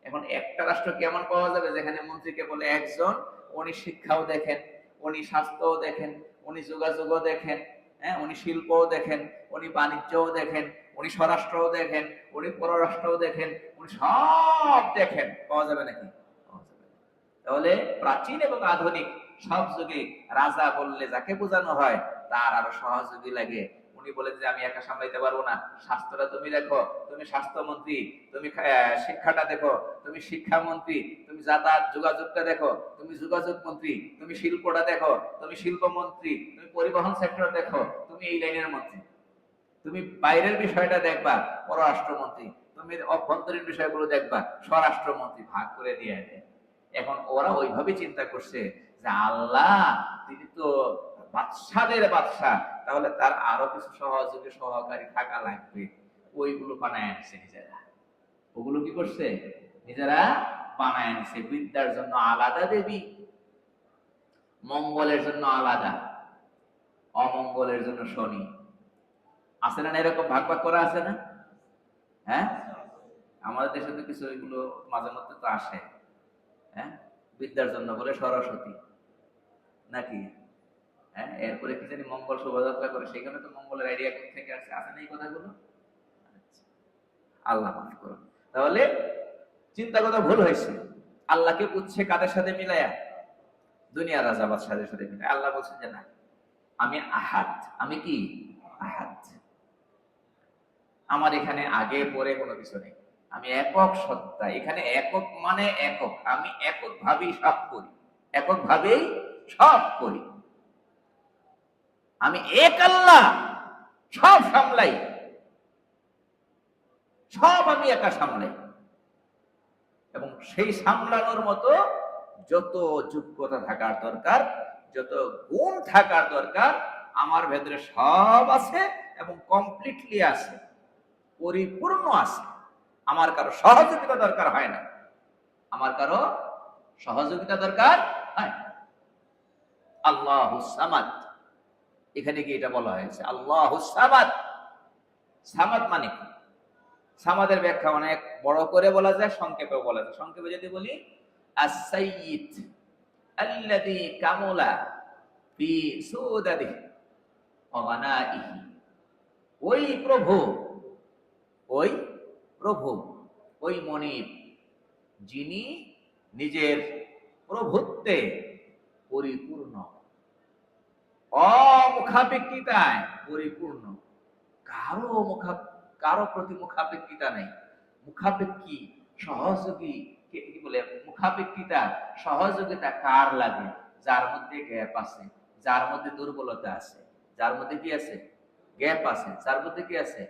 এখন একটা রাষ্ট্র কেমন পাওয়া যাবে যেখানে মন্ত্রীকে বলে একজন, উনি শিক্ষাও দেখেন, উনি স্বাস্থ্যও দেখেন, উনি যোগাযোগও দেখেন, হ্যাঁ, উনি শিল্পও দেখেন, উনি বাণিজ্যও দেখেন, উনি স্বরাষ্ট্রও দেখেন, উনি পররাষ্ট্রও দেখেন, উনি সব দেখেন, পাওয়া যাবে নাকি? তাহলে প্রাচীন এবং আধুনিক সব যুগে রাজা বললে যাকে বোঝানো হয় তার আরো সহযোগী লাগে। উনি বলে যে আমি একা সামলাইতে পারবো না, স্বাস্থ্যটা তুমি দেখো, তুমি স্বাস্থ্যমন্ত্রী, তুমি শিক্ষাটা দেখো, তুমি শিক্ষামন্ত্রী, তুমি যাতায়াত যোগাযোগটা দেখো, তুমি যোগাযোগ মন্ত্রী, তুমি শিল্পটা দেখো, তুমি শিল্পমন্ত্রী, তুমি পরিবহন সেক্টর দেখো, তুমি এই লাইনের মন্ত্রী, তুমি বাইরের বিষয়টা দেখবা পররাষ্ট্রমন্ত্রী, তুমি অভ্যন্তরীণ বিষয়গুলো দেখবা স্বরাষ্ট্রমন্ত্রী, ভাগ করে দিয়ে দেয়। এখন ওরা ওইভাবে চিন্তা করছে যে আল্লাহ তিনি তো বাদশাদের বাদশা, তাহলে তার আরো কিছু সহযোগী সহকারী থাকা লাগবে। ওইগুলো বানায় আনছে নিজেরা। ওগুলো কি করছে? নিজেরা বানায় আনছে। বিদ্যার জন্য আলাদা দেবী, মঙ্গলের জন্য আলাদা, অমঙ্গলের জন্য শনি। আছে না এরকম ভাগ ভাগ করা আছে না? হ্যাঁ, আমাদের দেশে তো কিছু এগুলো মাঝে মধ্যে তো আসে। হ্যাঁ, বিদ্যার জন্য বলে সরস্বতী, নাকি? হ্যাঁ, এরপরে কি জানি মঙ্গল শোভাযাত্রা করে, সেখানে তো মঙ্গলের আইডিয়া থেকে আসছে। আছে না এই কথাগুলো? আল্লাহ মাফ করুন। তাহলে চিন্তাগত ভুল হয়েছে। আল্লাহকে বুঝছে কাদের সাথে মিলায়া? দুনিয়ার রাজা বাদশাদের সাথে মিলায়। আল্লাহ বলছেন যে না, আমি আহাদ। আমি কি? আহাদ। আমার এখানে আগে পরে কোনো কিছু নেই, আমি একক সত্তা। এখানে একক মানে একক, আমি একক ভাবেই সব করি, একক ভাবেই সব করি। আমি এক আল্লাহ, সব সামলাই, সব আমি একা সামলাই। এবং সেই সামলানোর মতো যত যোগ্যতা থাকার দরকার, যত গুণ থাকার দরকার, আমার ভেতরে সব আছে এবং কমপ্লিটলি আছে, পরিপূর্ণ আছে। আমার কারো সহযোগিতা দরকার হয় না, আমার কারো সহযোগিতা দরকার হয় না। আল্লাহুস সামাদ, এখানে কি এটা বলা হয়েছে? আল্লাহুস সামাদ। সামাদ মানে কি? সামাদের ব্যাখ্যা অনেক বড় করে বলা যায়, সংক্ষেপে বলা যায়। সংক্ষেপে যদি বলি, আস-সাইয়্যিদ আল্লাযী কামুলা ফি সুদাদিহি ওয়া গানাইহি। ওই প্রভু, ওই প্রভু, ওই মনিব, যিনি নিজের প্রভুত্বে পরিপূর্ণ, অমুখাপেক্ষিতায় পরিপূর্ণ, কারো প্রতি মুখাপেক্ষিতা নেই। মুখাপেক্ষী সহযোগী কি বলে, মুখাপেক্ষিতা সহযোগিতা কার লাগে? যার মধ্যে গ্যাপ আছে, যার মধ্যে দুর্বলতা আছে। যার মধ্যে কি আছে? গ্যাপ আছে। যার মধ্যে কি আছে?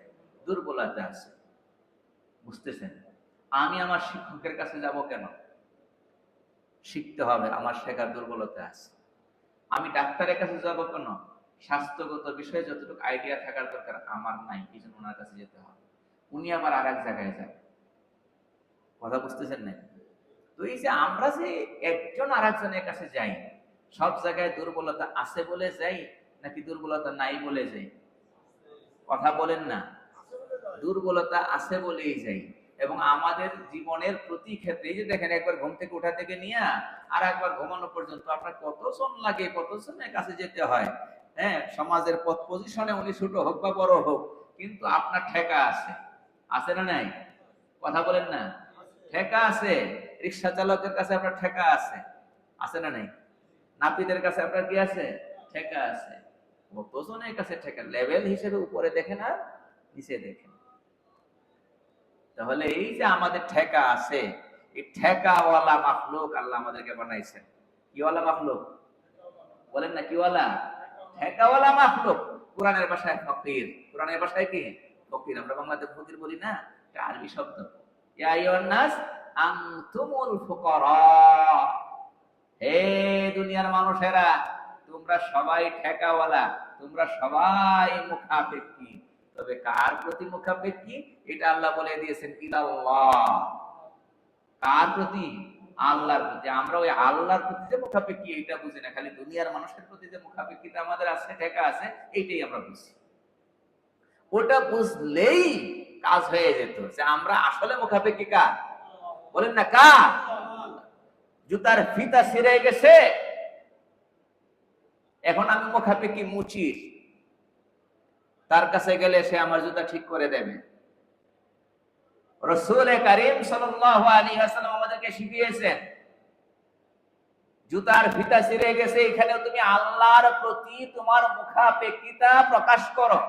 দুর্বলতা আছে। বুঝতেছেন? আমি আমার শিক্ষকের কাছে যাব কেন? শিখতে হবে, আমার শেখার দুর্বলতা আছে। আমি ডাক্তারের কাছে যাব কেন? স্বাস্থ্যগত বিষয়ে যতটুকু আইডিয়া থাকার দরকার আমার নাই, এই জন্য ওনার কাছে যেতে হবে। উনি আবার আর এক জায়গায় যান। কথা বুঝতেছেন না? তো এই যে আমরা যে একজন আর একজনের কাছে যাই, সব জায়গায় দুর্বলতা আছে বলে যাই নাকি দুর্বলতা নাই বলে যাই? কথা বলেন না। দুর্বলতা আছে বলেই যাই। এবং আমাদের জীবনের প্রতি ক্ষেত্রে, এই যে দেখেন, একবার ঘুম থেকে উঠা থেকে নিয়ে আর একবার ঘুমানো পর্যন্ত আপনার কত শ্রম লাগে, কত শ্রমের কাছে যেতে হয়। হ্যাঁ, সমাজের পথ পজিশনে উনি ছোট হোক বা বড় হোক, কিন্তু আপনার ঠেকা আছে, আছে না নাই? কথা বলেন না। ঠেকা আছে। রিক্সা চালকের কাছে আপনার ঠেকা আছে, আছে না নাই? নাপিতের কাছে আপনার কি আছে? ঠেকা আছে। কতজনের কাছে ঠেকা, লেভেল হিসেবে উপরে দেখেন আর নিচে দেখেন। তাহলে এই যে আমাদের ঠেকা আছে, এই ঠেকাওয়ালা মাখলুক আল্লাহ আমাদেরকে বানাইছেন। কিওয়ালা মাখলুক? বলেন না, কিওয়ালা? ঠেকাওয়ালা মাখলুক। কোরআনের ভাষায় ফকির। কোরআনের ভাষায় কি? ফকির। আমরা বাংলাতে ফকির বলি না, এটা আরবি শব্দ। ইয়া আইয়ুহান নাস আনতুমুল ফুকারা। হে দুনিয়ার মানুষেরা, তোমরা সবাই ঠেকাওয়ালা, তোমরা সবাই মুখাপেক্ষী। তবে কার প্রতি মুখাপেক্ষী? এটা আল্লাহ বলে দিয়েছেন, ইলাল্লাহ। কার প্রতি? আল্লাহর প্রতি। আমরা ওই আল্লাহর প্রতি যে মুখাপেক্ষী এটা বুঝি না, খালি দুনিয়ার মানুষের প্রতি যে মুখাপেক্ষিতা আমাদের আছে, ঠেকা আছে, এইটাই আমরা বুঝি। ওটা বুঝলেই কাজ হয়ে যেত যে আমরা আসলে মুখাপেক্ষী কার? বলেন না, কার? জুতার ফিতা ছিঁড়ে গেছে, এখন আমি মুখাপেক্ষী মুচির, তার কাছে গেলে সে আমার জুতা ঠিক করে দেবে। রাসূল কারীম সাল্লাল্লাহু আলাইহি ওয়াসাল্লাম আমাদেরকে শিখিয়েছেন, জুতার ফিতা ছিঁড়ে গেছে, এখানে তুমি আল্লাহর প্রতি তোমার মুখাপেক্ষিতা প্রকাশ করো।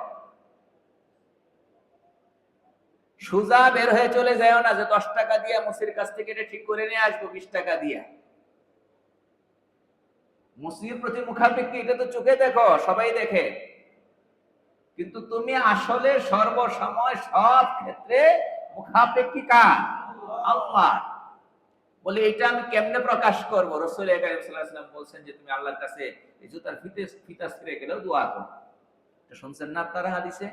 সোজা বের হয়ে চলে যায় না যে 10 টাকা দিয়ে মুসির কাছ থেকে এটা ঠিক করে নিয়ে আসবো 20 টাকা দিয়ে। মুসির প্রতি মুখাপেক্ষী, এটা তো চোখে দেখো, সবাই দেখে, কিন্তু তুমি আসলে সর্বসময় সব ক্ষেত্রে মুখাপেক্ষী কার? আল্লাহ। বলে এটা আমি কেমনে প্রকাশ করবো? রাসূল কারীম সাল্লাল্লাহু আলাইহি ওয়াসাল্লাম বলছেন যে তুমি আল্লাহর কাছে এই জুতার ফিতা ছিঁড়ে গেলেও দোয়া করো। এটা শুনছেন না আপনারা হাদিসে?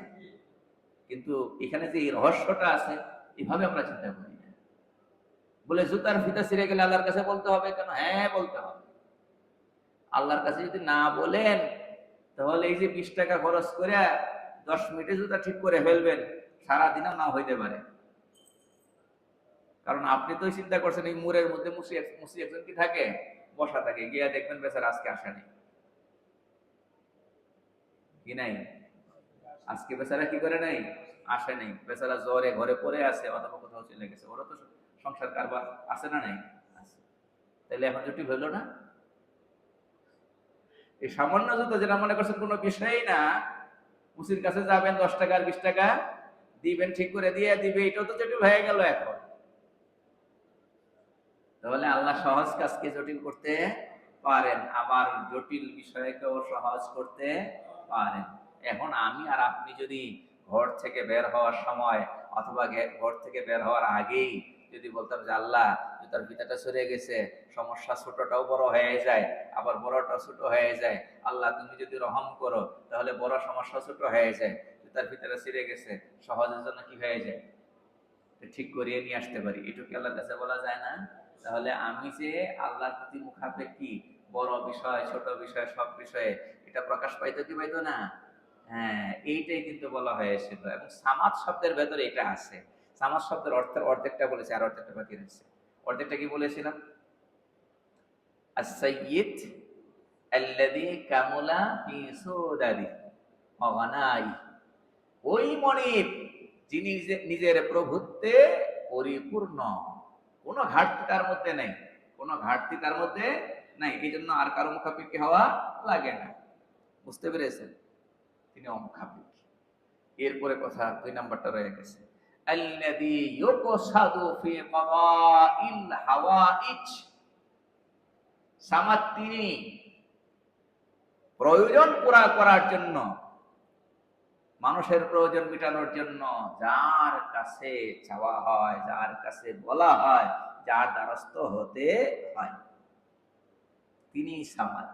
কিন্তু এখানে যে এই রহস্যটা আছে, এভাবে আমরা চিন্তা করি না। বলে জুতার ফিতা ছিঁড়ে গেলে আল্লাহর কাছে বলতে হবে কেন? হ্যাঁ, বলতে হবে। আল্লাহর কাছে যদি না বলেন, তাহলে এই যে 20 টাকা খরচ করে 10 মিনিটে জুতা ঠিক করে ফেলবেন, সারাদিনও না হইতে পারে। কারণ আপনি তো চিন্তা করছেন এই মুরের মধ্যে মুসি একজন কি থাকে, বসা থাকে, গিয়া দেখবেন বেচারা আজকে আসেনি, কি নাই? আজকে বেচারা কি করে নাই? আসে নাই। বেচারা জ্বরে ঘরে পড়ে আছে, অথবা কোথাও চলে গেছে। ওরা তো সংসার কারবার আছে না নাই? আছে। তাহলে এখন জুটি হইলো না? এই সামান্য জুতো, যেটা মনে করছেন কোনো বিষয়ই না, মুসির কাছে যাবেন 10 টাকা আর 20 টাকা দিবেন, ঠিক করে দিয়ে দিবে, এটাও তো জটিল হয়ে গেল এখন। তাহলে আল্লাহ সহজ কাজকে জটিল করতে পারেন, আবার জটিল বিষয়কেও সহজ করতে পারেন। এখন আমি আর আপনি যদি ঘর থেকে বের হওয়ার সময় অথবা ঘর থেকে বের হওয়ার আগেই যদি বলতাম যে আল্লাহ জুতার ফিতাটা সরে গেছে, সমস্যা ছোটটাও বড় হয়ে যায়, আবার বড়টাও ছোট হয়ে যায়, আল্লাহ তুমি যদি রহম করো তাহলে বড় সমস্যা ছোট হয়ে যায়, জুতার ফিতাটা ছিঁড়ে গেছে, সহজের জন্য কি হয়ে যায়, ঠিক করিয়ে নিয়ে আসতে পারি, এটুকু আল্লাহর কাছে বলা যায় না? তাহলে আমি যে আল্লাহর প্রতি মুখাপেক্ষী, বড় বিষয় ছোট বিষয় সব বিষয়ে এটা প্রকাশ পাইতো কি পাইতো না? হ্যাঁ, এইটাই কিন্তু বলা হয়েছিল। এবং সামাদ শব্দের ভেতরে এটা আছে। সামাদ শব্দের অর্থের অর্ধেকটা বলেছে, আর অর্ধেকটা বাকি রয়েছে। অর্ধেকটা কি বলেছিলাম? as-sayyid alladhi kamula fi sudari wa ghanai, ওই মনিব যিনি নিজের প্রভুত্বে পরিপূর্ণ, কোনো ঘাটতি তার মধ্যে নেই, কোনো ঘাটতি তার মধ্যে নাই, এই জন্য আর কারো মুখাপেক্ষী হওয়া লাগে না। বুঝতে পেরেছেন? তিনি অমুখাপেক্ষী। এরপরে কথা 2 নাম্বারটা রয়ে গেছে, আল্লাযী ইউকসাদু ফি কাদাইল হাওয়াইজ, সামাদ তিনি প্রয়োজন পুরা করার জন্য, মানুষের প্রয়োজন মেটানোর জন্য যার কাছে চাওয়া হয়, যার কাছে বলা হয়, যার দ্বারস্থ হতে হয়, তিনি সামাদ।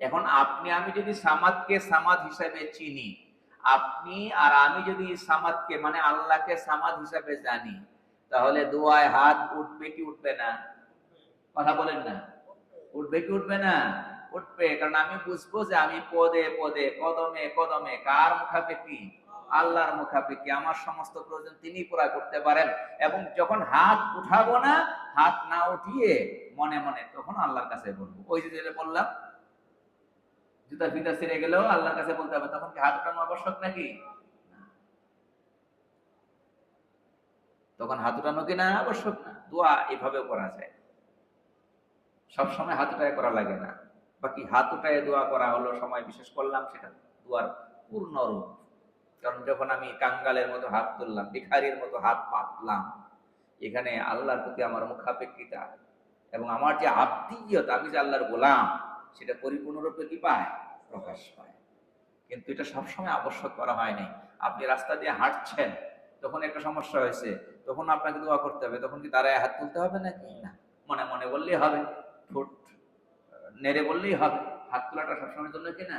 এখন আপনি আমি যদি সামাদকে সামাদ হিসাবে চিনি, আপনি আর আমি যদি সামাদকে মানে আল্লাহকে সামাদ হিসাবে জানি, তাহলে দোয়ায় হাত উঠবে কি উঠবে না? কথা বলেন না, উঠবে কি উঠবে না? উঠবে। কারণ আমি বুঝবো যে আমি পদে পদে কদমে কদমে কার মুখাপেক্ষী? আল্লাহর মুখাপেক্ষী। আমার সমস্ত প্রয়োজন তিনি পুরা করতে পারেন। এবং যখন হাত উঠাবো না, হাত না উঠিয়ে মনে মনে তখন আল্লাহর কাছে বলবো। ওই যে বললাম জুতা ফিতা ছিঁড়ে গেলেও আল্লাহর কাছে বলতে হবে, তখন কি হাত উঠানো আবশ্যক নাকি? তখন হাত উঠানো কি না আবশ্যক না? দোয়া এভাবেও করা যায়, সবসময় হাত উঠায় করা লাগে না। বাকি হাত উঠায় দোয়া করা হলো সময় বিশেষ করলাম, সেটা দোয়ার পূর্ণ রূপ। কারণ যখন আমি কাঙ্গালের মতো হাত তুললাম, ভিখারির মতো হাত পাতলাম, এখানে আল্লাহর প্রতি আমার মুখাপেক্ষিতা এবং আমার যে আব্দিয়ত, আমি যে আল্লাহর গোলাম, সেটা পরিপূর্ণরূপে কি পায়? প্রকাশ পায়। কিন্তু এটা সবসময় আবশ্যক করা হয় নাই। আপনি রাস্তা দিয়ে হাঁটছেন, তখন একটা সমস্যা হয়েছে, তখন আপনাকে দোয়া করতে হবে, তখন কি দাঁড়ায় হাত তুলতে হবে নাকি? না, মনে মনে বললেই হবে, ঠোঁট নেড়ে বললেই হবে। হাত তোলাটা সবসময়ের জন্য কি না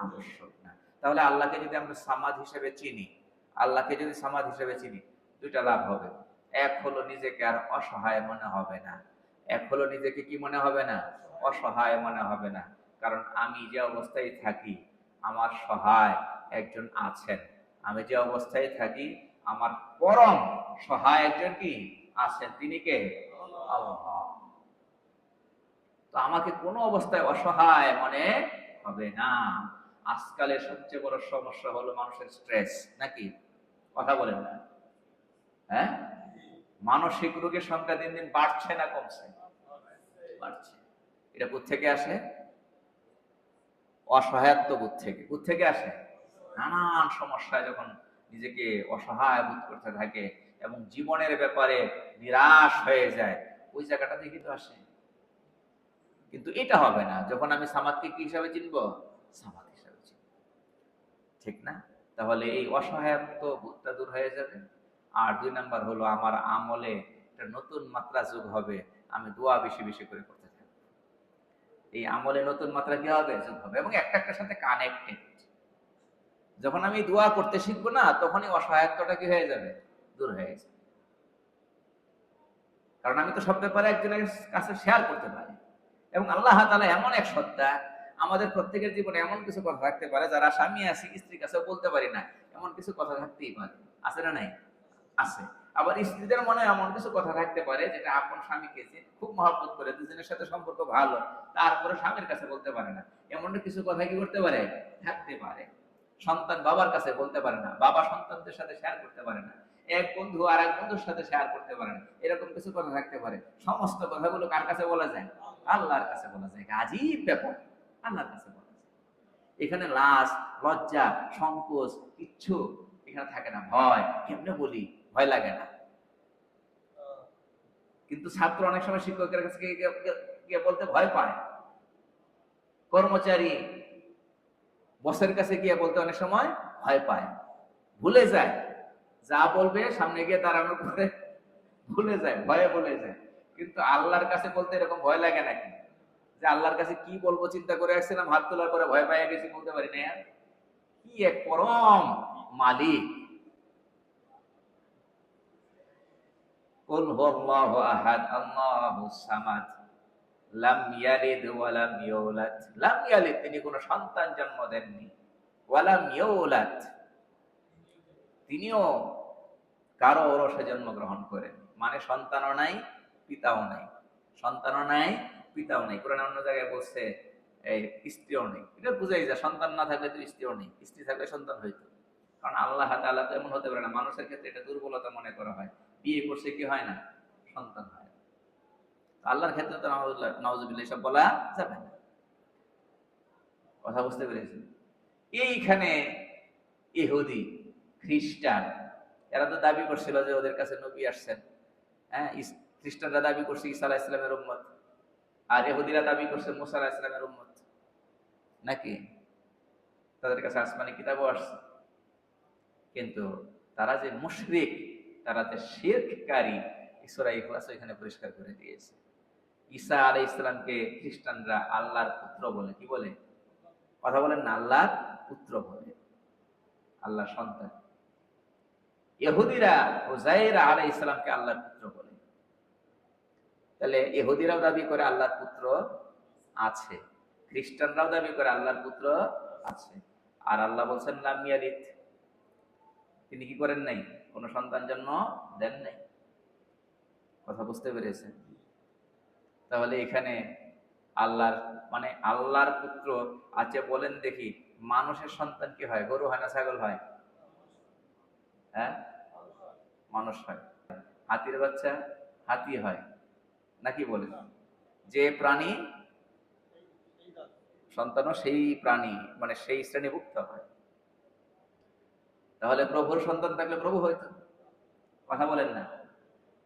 আবশ্যক না। তাহলে আল্লাহকে যদি আমরা সামাদ হিসেবে চিনি, আল্লাহকে যদি সামাদ হিসেবে চিনি, দুইটা লাভ হবে। এক হলো নিজেকে আর অসহায় মনে হবে না, এক হলো নিজেকে কি মনে হবে না? অসহায় মনে হবে না। কারণ আমি যে অবস্থায় থাকি, আমার সহায় একজন আছেন। আমি যে অবস্থায় থাকি, আমার পরম সহায় একজন কি আছেন, তিনি কে? আল্লাহ। তো আমাকে কোনো অবস্থায় অসহায় মনে হবে না। আজকালের সবচেয়ে বড় সমস্যা হলো মানুষের স্ট্রেস, নাকি? কথা বলেন না? হ্যাঁ, মানসিক রোগের সংখ্যা দিন দিন বাড়ছে না কমছে? বাড়ছে। এটা কোত্থেকে আসে? অসহায়ত্ব বোধ থেকে। কোত্থেকে আসে? নানান সমস্যায় যখন নিজেকে অসহায় বোধ করতে থাকে এবং জীবনের ব্যাপারে নিরাশ হয়ে যায়, ওই জায়গাটা থেকে তো আসে। কিন্তু এটা হবে না যখন আমি সামাদকে কি হিসাবে চিনবো? সামাদ হিসাবে চিনব, ঠিক না? তাহলে এই অসহায়ত্ব বোধটা দূর হয়ে যাবে। আর 2 নাম্বার হলো আমার আমলে একটা নতুন মাত্রা যোগ হবে, আমি দোয়া বেশি বেশি করে করতে থাকবো। এই আমলে নতুন মাত্রা কি হবে? যোগ হবে, এবং একটা একটার সাথে কানেক্টেড। যখন আমি দোয়া করতে শিখবো না, তখনই অসহায়ত্বটা কি হয়ে যাবে? দূর হয়ে যাবে। কারণ আমি তো সব ব্যাপারে একজনের কাছে শেয়ার করতে পারি। এবং আল্লাহ তাআলা এমন এক সত্তা, আমাদের প্রত্যেকের জীবনে এমন কিছু কথা থাকতে পারে যারা স্বামী আছি, স্ত্রীর কাছেও বলতে পারি না, এমন কিছু কথা থাকতেই পারে। আছে না নাই? আছে। আবার স্ত্রীদের মনে এমন কিছু কথা থাকতে পারে যেটা আপন স্বামীকে খুব মহব্বত করে, দুজনের সাথে সম্পর্ক ভালো, তারপরে স্বামীর কাছে বলতে পারে না। এমন কিছু কথা কি করতে পারে? থাকতে পারে। সন্তান বাবার কাছে বলতে পারে না, বাবা সন্তানদের সাথে শেয়ার করতে পারে না, এক বন্ধু আর এক বন্ধুর সাথে শেয়ার করতে পারে না। এরকম কিছু কথা থাকতে পারে। সমস্ত কথাগুলো কার কাছে বলা যায়? আল্লাহর কাছে বলা যায়। আজীব ব্যাপার, আল্লাহর কাছে বলা যায়। এখানে লাজ, লজ্জা, সংকোচ কিচ্ছু এখানে থাকে না ভয়। কেমনে বলি, ভয় লাগে না। কিন্তু ছাত্র অনেক সময় শিক্ষকের কাছে গিয়ে বলতে ভয় পায়, কর্মচারী বসের কাছে গিয়ে বলতে অনেক সময় ভয় পায়, ভুলে যায় যা বলবে সামনে গিয়ে দাঁড়ানোর পরে ভুলে যায়, ভয়ে ভুলে যায়। কিন্তু আল্লাহর কাছে বলতে এরকম ভয় লাগে নাকি? যে আল্লাহর কাছে কি বলবো চিন্তা করে আসছিলাম, হাত তোলার পরে ভয় পাইয়া গেছি, বলতে পারি না। কি এক পরম মালিক। কুল হুয়াল্লাহু আহাদ আল্লাহুস সামাদ লাম ইয়ালিদ ওয়া লাম ইউলাদ। লাম ইয়ালিদ, তিনি কোনো সন্তান জন্ম দেননি। ওয়া লাম ইউলাদ, তিনিও কারো ওরসে জন্মগ্রহণ করেন। মানে সন্তানও নাই, পিতাও নাই। সন্তানও নাই, পিতাও নাই। কোরআনে অন্য জায়গায় বলছে এই স্ত্রীও নেই। এটা বুঝাই যায় সন্তান না থাকলে তো স্ত্রীও নেই, স্ত্রী থাকলে সন্তান হইতো। কারণ আল্লাহ তাআলা তো এমন হতে পারে না, মানুষের ক্ষেত্রে এটা দুর্বলতা মনে করা হয়, বিয়ে করছে কি হয় না, সন্তান হয়। আল্লাহর ক্ষেত্রে তো নাউজুবিল্লাহ সব বলা যাবে না। কথা বুঝতে পেরেছি? এইখানে ইহুদি খ্রিস্টান এরা তো দাবি করছিল যে ওদের কাছে নবী আসছেন। হ্যাঁ, খ্রিস্টানরা দাবি করছে ঈসা আলাইহিস সালামের উম্মত, আর ইহুদিরা দাবি করছে মুসা আলাইহিস সালামের উম্মত। নাকি তাদের কাছে আসমানি কিতাবও আসছে। কিন্তু তারা যে মুশরিক, তারা যে শিরককারী, সূরা ইখলাস এখানে পরিষ্কার করে দিয়েছে। ঈসা আলাইহিস সালামকে খ্রিস্টানরা আল্লাহর পুত্র বলে। কি বলে? কথা বলেন না, আল্লাহর পুত্র বলে, আল্লাহর সন্তান। ইহুদিরা উযাইর আলাইহিস সালামকে আল্লাহর পুত্র বলে। তাহলে ইহুদিরাও দাবি করে আল্লাহর পুত্র আছে, খ্রিস্টানরাও দাবি করে আল্লাহর পুত্র আছে। আর আল্লাহ বলছেন লাম ইয়ালিদ, তিনি কি করেন নাই, কোন সন্তান জন্ম দেন নাই। কথা বুঝতে পেরেছেন? তাহলে এখানে আল্লাহর মানে আল্লাহর পুত্র আছে বলেন দেখি, মানুষের সন্তান কি হয়? গরু হয় না ছাগল হয়? হ্যাঁ, মানুষ হয়। হাতির বাচ্চা হাতি হয় নাকি বলেন? যে প্রাণী সন্তানও সেই প্রাণী, মানে সেই শ্রেণীভুক্ত হয়। তাহলে প্রভুর সন্তান থাকলে প্রভু হইতো। কথা বলেন না,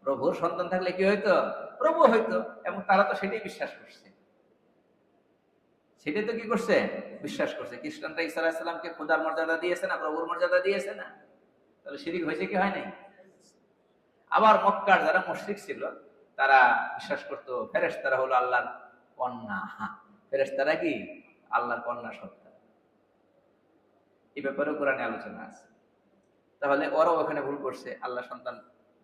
প্রভুর সন্তান থাকলে কি হইতো? প্রভু হইতো। এবং তারা তো সেটাই বিশ্বাস করছে, সেটাই তো কি করছে, বিশ্বাস করছে। খ্রিস্টানরা ঈসা আলাইহিস সালামকে খোদার মর্যাদা দিয়েছে না, প্রভুর মর্যাদা দিয়েছে না? তাহলে শিরিক হয়েছে কি হয় নাই? আবার মক্কার যারা মুশরিক ছিল তারা বিশ্বাস করতো ফেরেশতারা হলো আল্লাহর কন্যা। ফেরেশতারা কি আল্লাহর কন্যা সত্তা। এই ব্যাপারেও কোরআনে আলোচনা আছে। তাহলে ওরাও ওখানে ভুল করছে, আল্লাহ সন্তান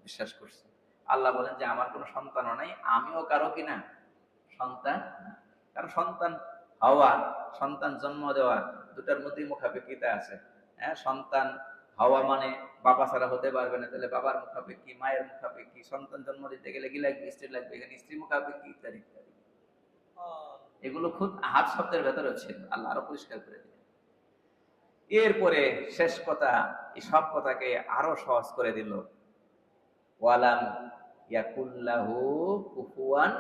বিশ্বাস করছে। আল্লাহ বলেন যে আমার কোনো সন্তানও নাই, আমিও কারো কিনা সন্তান না। কারণ সন্তান হওয়া, সন্তান জন্ম দেওয়া, দুটার মধ্যেই মুখাপেক্ষিতা আছে। হ্যাঁ, সন্তান হওয়া মানে বাবা ছাড়া হতে পারবে না, তাহলে বাবার মুখাপেক্ষী, মায়ের মুখাপেক্ষী। সন্তান জন্ম দিতে গেলে কি লাগবে? স্ত্রী লাগবে, এখানে স্ত্রী মুখাপেক্ষী, ইত্যাদি ইত্যাদি। এগুলো খুব আহাদ শব্দের ভেতরে ছিল, আল্লাহ আরো পরিষ্কার করে দিলেন। এরপরে শেষ কথা, এই সব কথাকে আরো সহজ করে দিল। ওয়ালাম ইয়াকুল্লাহু কুফুয়ান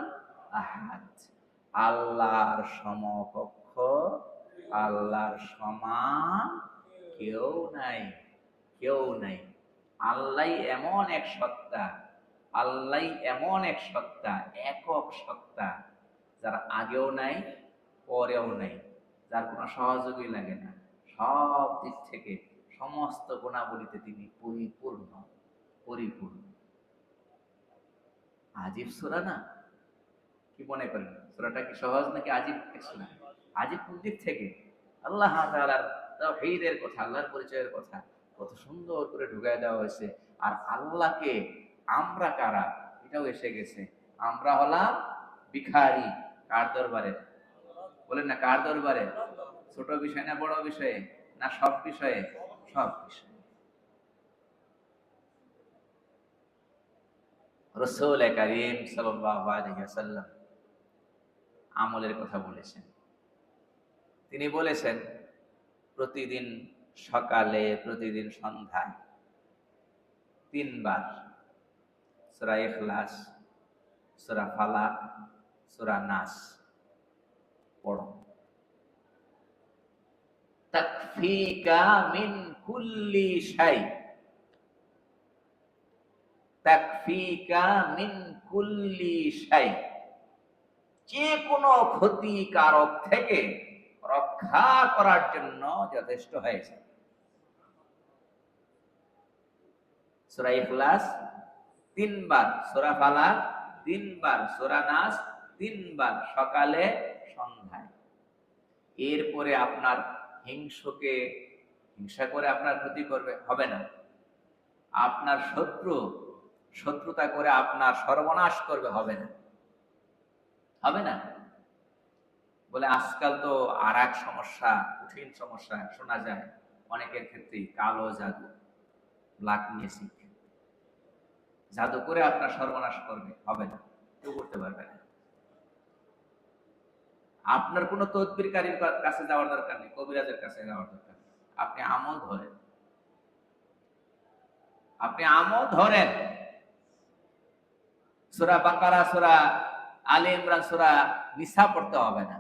আহাদ, আল্লাহর সমকক্ষ, আল্লাহর সমান কেউ নাই, কেউ নাই। আল্লাহ এমন এক সত্তা, আল্লাহ এমন এক সত্তা, একক সত্তা, যার আগেও নাই, পরেও নাই, যার কোনো সহযোগী লাগে না। সব দিক থেকে সমস্ত গুণাবলীতে তিনি পরিপূর্ণ, পরিপূর্ণ। আজিব সূরা না? কি মনে করেন, সূরাটা কি সহজ নাকি আজিব সূরা? আজিব কোন দিক থেকে? আল্লাহ তাআলার তাওহীদের কথা, আল্লাহর পরিচয়ের কথা কত সুন্দর করে ঢুকায় দেওয়া হয়েছে। আর আল্লাহকে আমরা কারা এটাও এসে গেছে। আমরা হলাম ভিখারি কার দরবারে? বলেন না, কার দরবারে? ছোট বিষয় না বড় বিষয়ে না সব বিষয়ে? সব বিষয়ে। রাসূল কারীম সাল্লাল্লাহু আলাইহি ওয়াসাল্লাম আমলের কথা বলেছেন। তিনি বলেছেন প্রতিদিন সকালে, প্রতিদিন সন্ধ্যায় 3 বার সূরা ইখলাস, সূরা ফালাক, সূরা নাস পড়ো। তাকফিকা মিন কুল্লি শাই, তাকফিকা মিন কুল্লি শাই, যে কোনো ক্ষতিকারক থেকে রক্ষা করার জন্য যথেষ্ট হয়েছে। সূরা ইখলাস 3 বার, সূরা ফালাক 3 বার, সূরা নাস 3 বার, সকালে সন্ধ্যায়। এরপরে আপনার হিংসা করে আপনার ক্ষতি করবে হবে না, আপনার শত্রুতা করে আপনার সর্বনাশ করবে হবে না, হবে না। বলে আজকাল তো আর এক সমস্যা, কঠিন সমস্যা শোনা যায় অনেকের ক্ষেত্রেই, কালো জাদু, ব্ল্যাক ম্যাজিক। জাদু করে আপনার সর্বনাশ করবে হবে না, কেউ করতে পারবে না। আপনার কোনো তদবিরকারীর কাছে যাওয়ার দরকার নেই, কবিরাজের কাছে যাওয়ার দরকার নেই। আপনি আমল ধরেন, সূরা বাকারা, সূরা আলে ইমরান, সূরা নিসা পড়তে হবে না।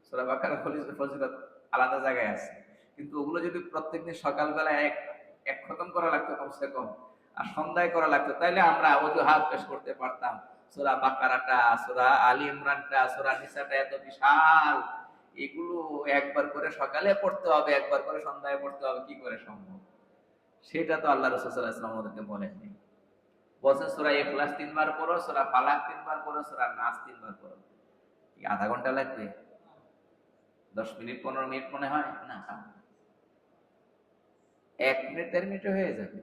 সূরা বাকারা ফজিলত আলাদা জায়গায় আছে, কিন্তু ওগুলো যদি প্রত্যেকদিন সকালবেলা এক খতম করা লাগতো কমসে কম, আর সন্ধ্যায় করা লাগতো, তাইলে আমরা অজুহাত পেশ করতে পারতাম। সূরা বাকারাটা, সূরা আলী ইমরানটা, সূরা নিসাটা এত বিশাল, এগুলো একবার করে সকালে পড়তে হবে, একবার করে সন্ধ্যায় পড়তে হবে, কি করে সম্ভব? সেটা তো আল্লাহ রাসূল সাল্লাল্লাহু আলাইহি ওয়াসাল্লাম আমাদেরকে বলেননি। বলছেন সূরা ইখলাস 3 বার পড়ো, সূরা ফালাক 3 বার পড়ো, সূরা নাস 3 বার পড়ো। কি আধা ঘন্টা লাগবে? 10 মিনিট 15 মিনিট মনে হয় না, 1 মিনিট 1.5 মিনিটে হয়ে যাবে।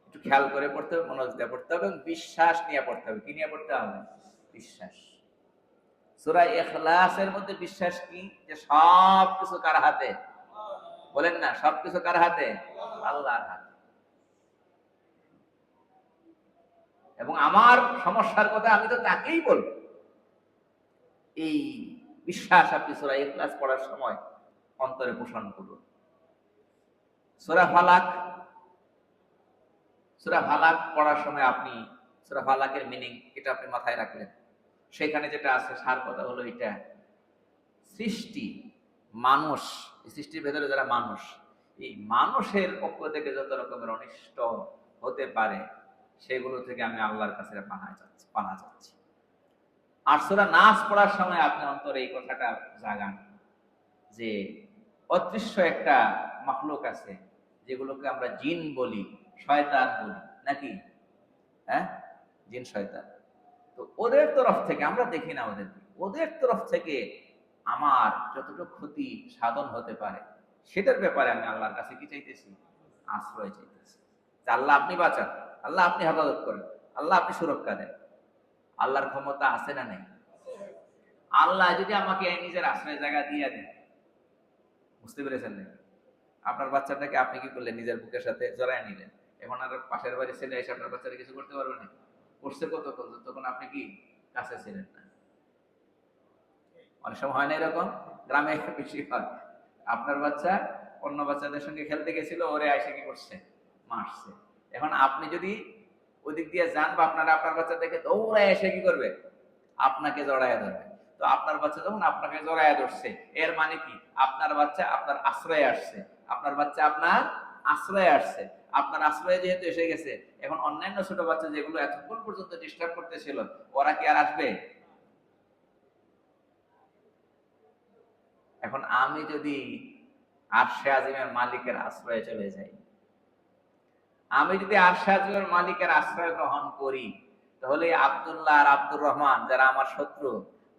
একটু খেয়াল করে পড়তে হবে, মনোযোগ দিয়ে পড়তে হবে, বিশ্বাস নিয়ে পড়তে হবে। কি নিয়ে পড়তে হবে? বিশ্বাস। সূরা ইখলাসের মধ্যে বিশ্বাস কি? যে সবকিছু কার হাতে? বলেন না, সবকিছু কার হাতে? আল্লাহর হাতে। এবং আমার সমস্যার কথা আমি তো তাকেই বলবো। এই বিশ্বাস আপনি সূরা ইখলাস পড়ার সময় অন্তরে পোষণ করুন। সূরা ফালাক পড়ার সময় আপনি সূরা ফালাকের মিনিং এটা আপনি মাথায় রাখলেন। সেখানে যেটা আছে সার কথা হলো এটা, সৃষ্টি মানুষ, এই সৃষ্টির ভেতরে যারা মানুষ, এই মানুষের পক্ষ থেকে যত রকমের অনিষ্ট হতে পারে সেগুলো থেকে আমি আল্লাহর কাছে পানা চাচ্ছি। আর সূরা নাস পড়ার সময় আপনি অন্তরে এই কথাটা জাগান যে অদৃশ্য একটা মাখলুক আছে, যেগুলোকে আমরা জিন বলি, শয়তান বলি, নাকি? হ্যাঁ, জিন শয়তান। তো ওদের তরফ থেকে, আমরা দেখি না ওদের তরফ থেকে আমার যতটুকু ক্ষতি সাধন হতে পারে সেটার ব্যাপারে আমি আল্লাহর কাছে কি চাইতেছি? আশ্রয় চাইতেছি। আল্লাহ আপনি বাঁচান, আল্লাহ আপনি হেফাজত করেন, আল্লাহ আপনি সুরক্ষা দেন। আল্লাহর ক্ষমতা আছে না নেই? আল্লাহ যদি আমাকে নিজের আশ্রয় জায়গা দিয়ে দেন, বুঝতে পেরেছেন না? আপনার বাচ্চাটাকে আপনি কি করলেন? নিজের বুকের সাথে জড়ায় নিলেন। এখন আর পাশের বাড়ি ছেলে এসে আপনার বাচ্চাটা কিছু করতে পারবে না। করছে কতক্ষণ? তখন আপনি কি কাছে ছিলেন না। অনেক সময় হয় না এরকম? গ্রামে বেশি হয়। আপনার বাচ্চা অন্য বাচ্চাদের সঙ্গে খেলতে গেছিল, ওরে আইসে কি করছে? মারছে। এখন আপনি যদি ওদিক দিয়ে যান বা আপনার বাচ্চা দেখে দৌড়ায় এসে কি করবে? আপনাকে জড়ায় ধরবে। তো আপনার বাচ্চা যখন আপনাকে জড়ায় ধরছে, এর মানে কি? আপনার বাচ্চা আপনার আশ্রয়ে আসছে, আপনার বাচ্চা আপনার আশ্রয়ে আসছে। আপনার আশ্রয়ে যেহেতু এসে গেছে, এখন অন্যান্য ছোট বাচ্চা যেগুলো এতক্ষণ পর্যন্ত ডিস্টার্ব করতেছিল, ওরা কি আর আসবে? এখন আমি যদি আরশে আজিমের মালিকের আশ্রয়ে চলে যাই, আমি যদি আরশে আজিমের মালিকের আশ্রয় গ্রহণ করি, তাহলে আব্দুল্লাহ আর আব্দুর রহমান যারা আমার শত্রু,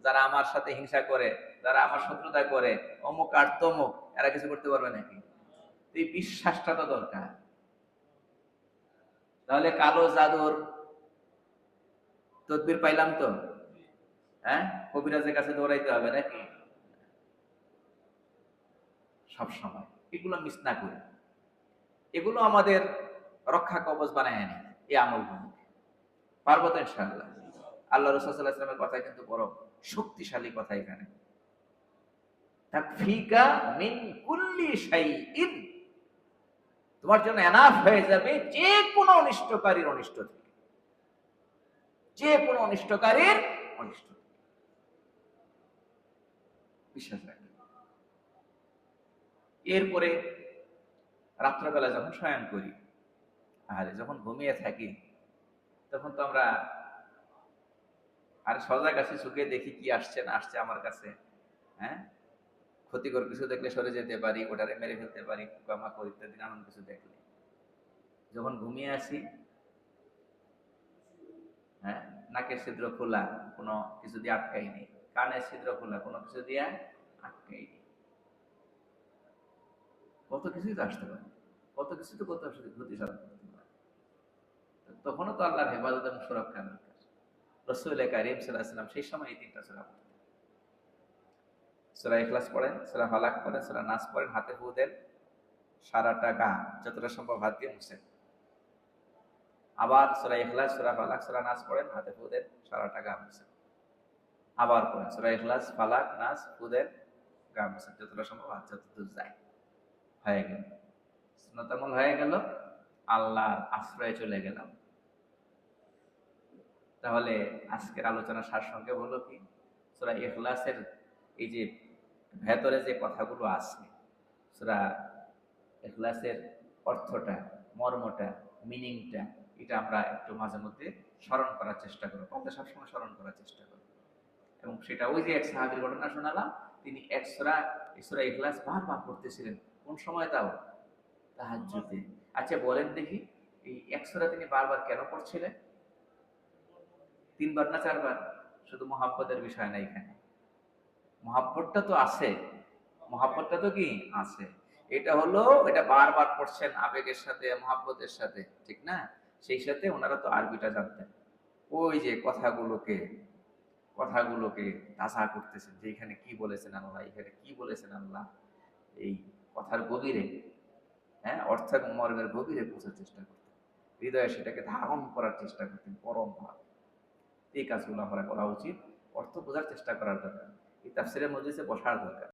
যারা আমার সাথে হিংসা করে, যারা আমার শত্রুতা করে, অমুক আর তমুক, এরা কিছু করতে পারবে নাকি? এই বিশ্বাসটা তো দরকার। তাহলে কালো জাদুর তদবির পাইলাম তো, হ্যাঁ, কবিরাজের কাছে দৌড়াইতে হবে নাকি? সবসময় এগুলো মিস না করি, এগুলো আমাদের রক্ষা কবচ বানায় আনি। এই আমলগুলো পারবো তো ইনশাআল্লাহ। আল্লাহ রাসূল সাল্লাল্লাহু আলাইহি ওয়াসাল্লামের কথা কিন্তু বড় শক্তিশালী কথা। এখানে তাকফিকা মিন কুল্লি শাইইন, তোমার জন্য এনাফ হয়ে যাবে যে কোনো অনিষ্টকারীর অনিষ্ট থেকে, যে কোনো অনিষ্টকারীর অনিষ্ট। বিশ্বাস রাখি। এরপরে রাত্রবেলা যখন শয়ন করি, আরে যখন ঘুমিয়ে থাকি, তখন তো আমরা আর সজাগ আছি, চোখে দেখি কি আসছে না আসছে আমার কাছে। হ্যাঁ, ক্ষতিকর কিছু দেখলে সরে যেতে পারি, ওটারে মেরে ফেলতে পারি, পোকামাকড় ইত্যাদি নানান কিছু দেখলে। যখন ঘুমিয়ে আসি, হ্যাঁ, নাকের ছিদ্র খোলা, কোনো কিছু দিয়ে আটকাইনি, কানের ছিদ্র খোলা, কোনো কিছু দিয়ে আটকাইনি, কত কিছুই তো আসতে পারে, কত কিছু তো কত ক্ষতি সাধন করতে পারে। তখনও তো আল্লাহর হেফাজত এবং সুরক্ষা দরকার। রাসূল কারীম সাল্লাল্লাহু আলাইহি ওয়াসাল্লাম সেই সময় এই তিনটা সূরা পড়তেন। সূরা ইখলাস পড়েন, সূরা ফালাক পড়েন, সূরা নাস পড়েন, হাতে ফু দেন, সারাটা গা যতটা সম্ভব হাত দিয়ে মুছেন। আবার সূরা ইখলাস, সূরা ফালাক, সূরা নাস পড়েন, হাতে ফু দেন, সারাটা গা মুছেন। আবার পড়েন সূরা ইখলাস, ফালাক, নাস, ফু দেন, গা মুছেন, যতটা সম্ভব হাত যতদূর যায়। হয়ে গেল, সুন্নাত আমল হয়ে গেল, আল্লাহর আশ্রয়ে চলে গেলাম। তাহলে আজকের আলোচনা সারসংক্ষেপ হলো কি, সূরা ইখলাসের এই যে ভেতরে যে কথাগুলো আছে, সূরা ইখলাসের অর্থটা, মর্মটা, মিনিংটা, এটা আমরা একটু মাঝে মধ্যে স্মরণ করার চেষ্টা করবো, পারলে সবসময় স্মরণ করার চেষ্টা করবো। এবং সেটা ওই যে এক সাহাবীর ঘটনা শোনালাম, তিনি সূরা ইখলাস বারবার পড়তেছিলেন। কোন সময়? তাও তাহাজ্জুদে। আচ্ছা বলেন দেখি, এই এক সূরা তিনি বারবার কেন পড়ছিলেন? 3 বার না 4 বার? শুধু মহাব্বতের বিষয় না এখানে, মহাব্বতটা তো আছে, মহাব্বতটা তো কি আছে। এটা হলো, এটা বারবার পড়ছেন আবেগের সাথে, মহাব্বতের সাথে, ঠিক না? সেই সাথে ওনারা তো আরবিটা জানতেন। ওই যে কথাগুলোকে তাজা করতেছেন, যে এখানে কি বলেছেন আল্লাহ, এখানে কি বলেছেন আল্লাহ, এই কথার গভীরে, হ্যাঁ, অর্থ এবং মর্মের গভীরে বোঝার চেষ্টা করতেন, হৃদয়ে সেটাকে ধারণ করার চেষ্টা করতেন পরম ভাব। এই কাজগুলো আমরা করা উচিত, অর্থ বোঝার চেষ্টা করার দরকার, এই তাফসীরের মজলিসে বসার দরকার।